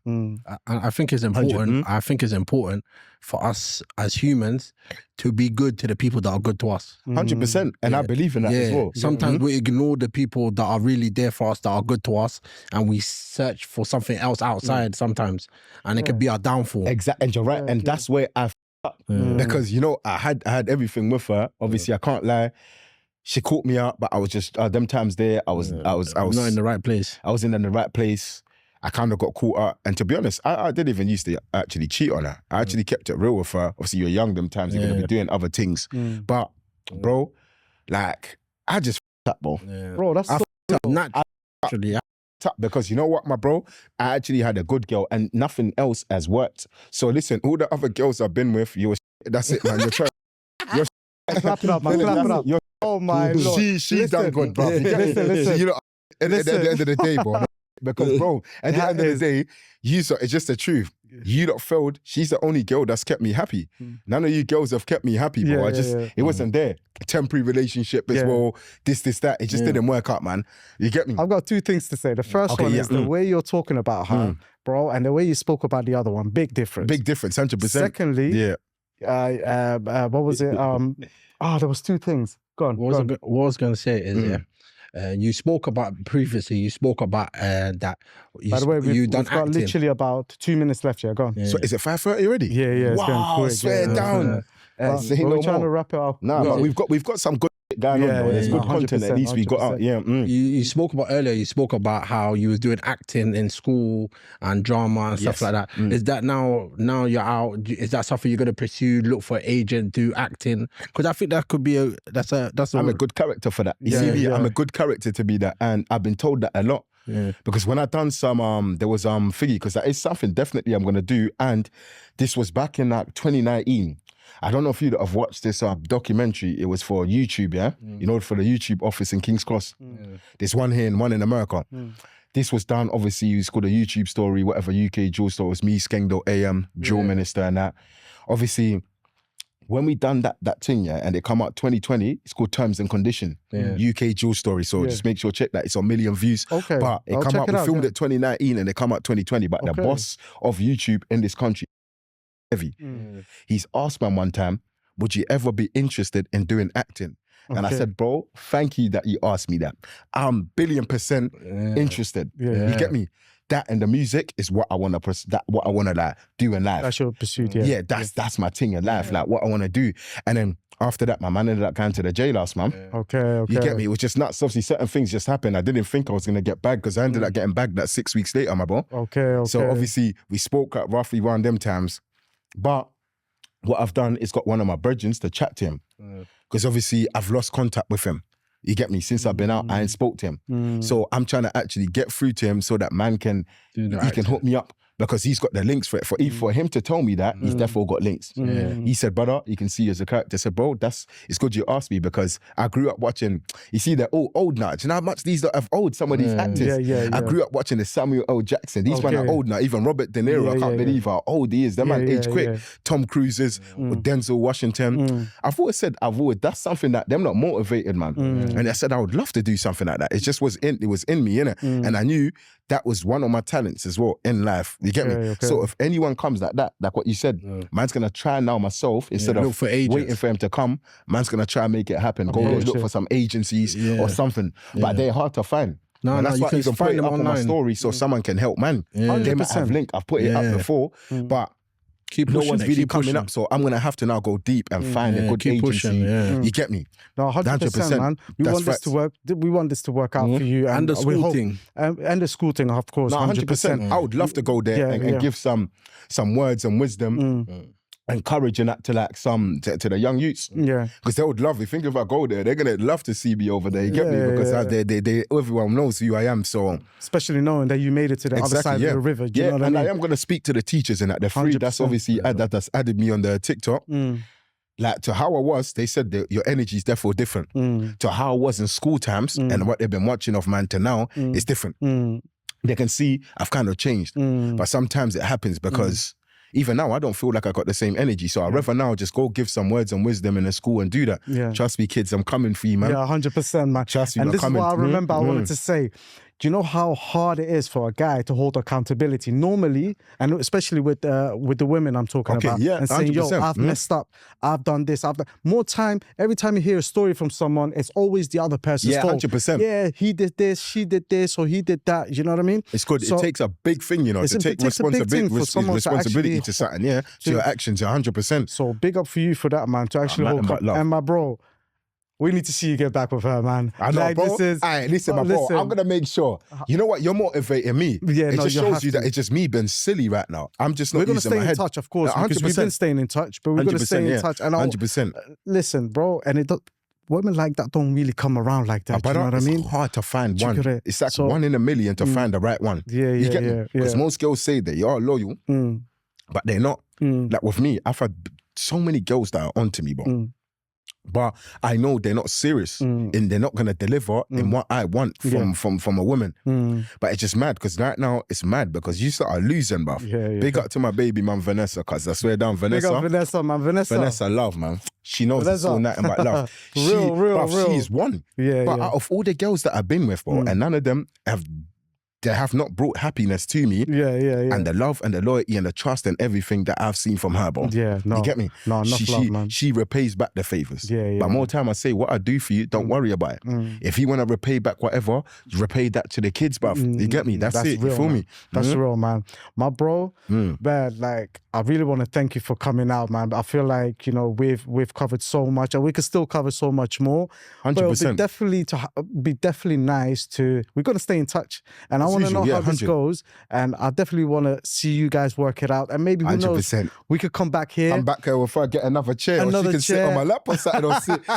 I think it's important. I think it's important for us as humans to be good to the people that are good to us. 100%. And I believe in that as well. Sometimes we ignore the people that are really there for us, that are good to us, and we search for something else outside sometimes, and it could be our downfall. Exactly. And you're right. And that's where I up. Because, you know, I had everything with her. Obviously, I can't lie. She caught me out, but I was just them times there. I was not in the right place. I wasn't in the right place. I kind of got caught up. And to be honest, I didn't even used to actually cheat on her. I actually kept it real with her. Obviously, you're young them times. You're going to be doing other things. But, bro, like, I just up, bro. Bro, that's so naturally. Because you know what, my bro? I actually had a good girl and nothing else has worked. So listen, all the other girls I've been with, that's it, man. You're trying. Clap it up, man. Clap it up. Oh my Lord. She's done good, bro. Listen. You know, at the end of the day, bro. Because, bro, at the end of the day, it's just the truth. You lot failed. She's the only girl that's kept me happy. None of you girls have kept me happy, bro. It wasn't there. Temporary relationship as well. This, that. It just didn't work out, man. You get me? I've got two things to say. The first one is the way you're talking about her, bro, and the way you spoke about the other one. Big difference. Big difference, 100%. Secondly, what was it? There was two things. Go on. What I was going to say is, you spoke about previously. You spoke about that. By the way, we've got literally about 2 minutes left. Yeah, go on. So is it 5:30 already? Yeah. It's going quick. Swear down. We're trying to wrap it up. Nah, but we've got some good shit going on. Bro. There's good content at least we got out. Yeah. You spoke about earlier. You spoke about how you was doing acting in school and drama and stuff like that. Is that now you're out? Is that something you're gonna pursue? Look for an agent, do acting? Because I think that could be I'm a good character for that. You see me? I'm a good character to be that, and I've been told that a lot. Yeah. Because when I done some, there was Figgy, because that is something definitely I'm gonna do, and this was back in like 2019. I don't know if you have watched this documentary. It was for YouTube, you know, for the YouTube office in King's Cross. There's one here and one in America. This was done, obviously, it's called a YouTube story, whatever, UK Jewel Store. It was me, Skengdo AM, Jewel Minister and that. Obviously, when we done that thing, and it come out 2020, it's called Terms and Condition, UK Jewel Story. So just make sure, check that. It's on 1 million views. Okay. But it come out, we filmed it 2019 and it come out 2020. But the boss of YouTube in this country, heavy. He's asked me one time, would you ever be interested in doing acting? And I said, bro, thank you that you asked me that. I'm 1,000,000,000% interested. You get me? That and the music is what I want to like do in life. That's your pursuit, that's my thing in life, like what I want to do. And then after that, my man ended up going to the jail last month. Okay. You get me? It was just nuts. Obviously, certain things just happened. I didn't think I was going to get bagged because I ended up getting bagged that 6 weeks later, my bro. Okay. So obviously, we spoke at roughly around them times. But what I've done is got one of my brethren to chat to him. Because obviously I've lost contact with him. You get me? Since I've been out, I ain't spoke to him. So I'm trying to actually get through to him so that man can hook me up. Because he's got the links for it. For him to tell me that, he's definitely got links. He said, brother, you can see you as a character. I said, bro, it's good you asked me because I grew up watching, you see, they're all old now. Do you know how much these have old, some of these actors? I grew up watching the Samuel L. Jackson. These men are old now. Even Robert De Niro, I can't believe how old he is. That man aged quick. Tom Cruise's, Denzel Washington. I've always said, that's something that them not motivated, man. And I said, I would love to do something like that. It just was in me, innit? And I knew that was one of my talents as well in life. You get me? So if anyone comes like that, like what you said, man's gonna try now myself instead of waiting for him to come. Man's gonna try and make it happen. Go look for some agencies or something, but they're hard to find. And that's why you can put it up on my story so someone can help, man. They might have link. I've put it up before, but no one's really coming up, so I'm gonna have to now go deep and find a good agency. You get me? No, 100%, man. We want this to work. We want this to work out for you. And the school thing, and the school thing, of course. No, 100%. I would love to go there and give some words and wisdom. Encouraging that to like to the young youths, because they would love. Think if I go there, they're gonna love to see me over there. You get me? Because they everyone knows who I am. So especially knowing that you made it to the other side of the river. Do you know what I mean? I am gonna speak to the teachers and that they're free. That's obviously that's added me on the TikTok. Like to how I was, they said that your energy is therefore different. To how I was in school times and what they've been watching of man to now is different. They can see I've kind of changed, but sometimes it happens because. even now, I don't feel like I got the same energy. So I'd rather now just go give some words and wisdom in the school and do that. Yeah. Trust me, kids, I'm coming for you, man. Yeah, 100%, man. Trust me, and I'm this coming. is what I remember I wanted to say. Do you know how hard it is for a guy to hold accountability? Normally, and especially with the women I'm talking about, yeah, and saying, 100%. yo, I've messed up, I've done this, I've done... More time, every time you hear a story from someone, it's always the other person's fault. 100%. Yeah, he did this, she did this, or he did that, you know what I mean? It's good. So, it takes a big thing, you know, to take responsibility to something, yeah, to your actions, 100%. So big up for you for that, man, to actually hold up. And my bro, we need to see you get back with her, man. I know, like, bro. Listen, my bro, I'm going to make sure. You know what? You're motivating me. Yeah, it just shows you that it's just me being silly right now. I'm just not using my head. We're going to stay in touch, of course, because we've been staying in touch, but we're going to stay in touch. And 100%. Listen, bro, and women like that don't really come around like that. Do you know what I mean? It's hard to find one. It's like 1 in a million to find the right one. Yeah, you get me? Because most girls say they are loyal, but they're not. Like with me, I've had so many girls that are onto me, bro. But I know they're not serious and they're not going to deliver in what I want from a woman. But it's just mad because right now it's mad because you start losing, bruv. Big up to my baby, man, Vanessa, because I swear down, Vanessa. Big up Vanessa, man, Vanessa. Vanessa, love, man. She knows it's all nothing but love. real. She's one. But out of all the girls that I've been with, bro, and none of them have not brought happiness to me. And the love and the loyalty and the trust and everything that I've seen from her, bro. Yeah, no. You get me? No, enough love, man. She repays back the favors. Yeah. But more time I say, what I do for you, don't worry about it. If you want to repay back whatever, repay that to the kids, bruv. You get me? That's it. Real, you feel man. me? That's real, man. My bro, man, like, I really want to thank you for coming out, man. I feel like, you know, we've covered so much and we can still cover so much more. 100%. But it'll be definitely nice to, we're going to stay in touch. And I want to know how this goes. And I definitely want to see you guys work it out. And maybe who 100%. knows, we could come back here. I'm back here if I get another chair. Or she can sit on my lap or something.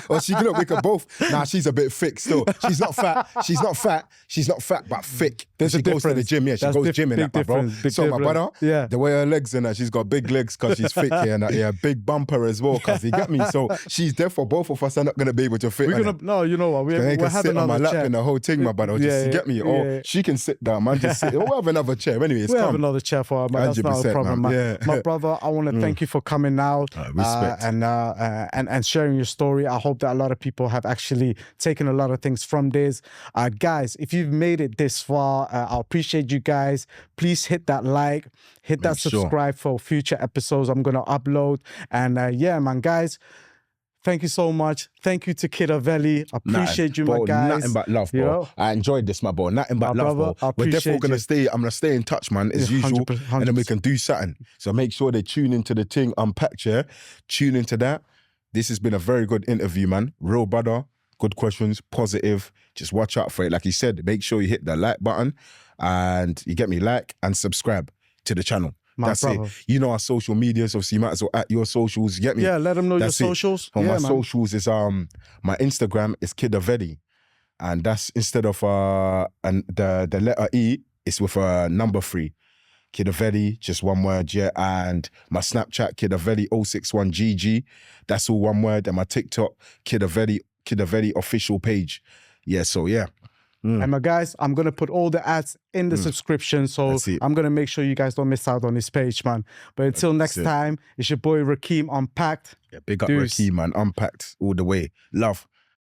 Or she can look, we could both. Nah, she's a bit thick still. She's not fat, but thick. There's she goes to the gym, she goes gym and that, bro. So my brother, the way her legs in her, she's got big legs because she's thick here and that, big bumper as well because you get me. So she's there for both of us are not going to be able to fit. No, you know what? We're having sit on my lap in the whole thing, my brother. Just you get me. Or she can sit down, man. Just sit. We'll have another chair. Anyway, we'll have another chair for her, man. That's not a problem, man. My brother, I want to thank you for coming out and sharing your story. I hope that a lot of people have actually taken a lot of things from this. Guys, if you've made it this far, I appreciate you guys. Please hit that like, hit that subscribe for future episodes I'm going to upload. And yeah, man, guys, thank you so much. Thank you to Kidavelly. Appreciate you, my guys. Nothing but love, bro. You know? I enjoyed this, my bro. Nothing but love, brother, bro. We're definitely going to stay. I'm going to stay in touch, man, as usual. 100%. And then we can do something. So make sure they tune into the thing, Unpacked, yeah? Tune into that. This has been a very good interview, man. Real brother. Good questions, positive. Just watch out for it. Like he said, make sure you hit the like button and you get me, like and subscribe to the channel. That's it. You know our social media, so you might as well at your socials. You get me? Yeah, let them know your socials. My socials is my Instagram is Kidavelly, and that's instead of the letter E, it's with a number 3. Kidavelly, just one word, yeah. And my Snapchat, Kidavelly061GG, that's all one word. And my TikTok, Kidavelly official page. Yeah, so yeah. And my guys, I'm going to put all the ads in the subscription, so I'm going to make sure you guys don't miss out on this page, man. But until next time, it's your boy Rakeem Unpacked. Yeah, big up Rakeem, man. Unpacked all the way. Love.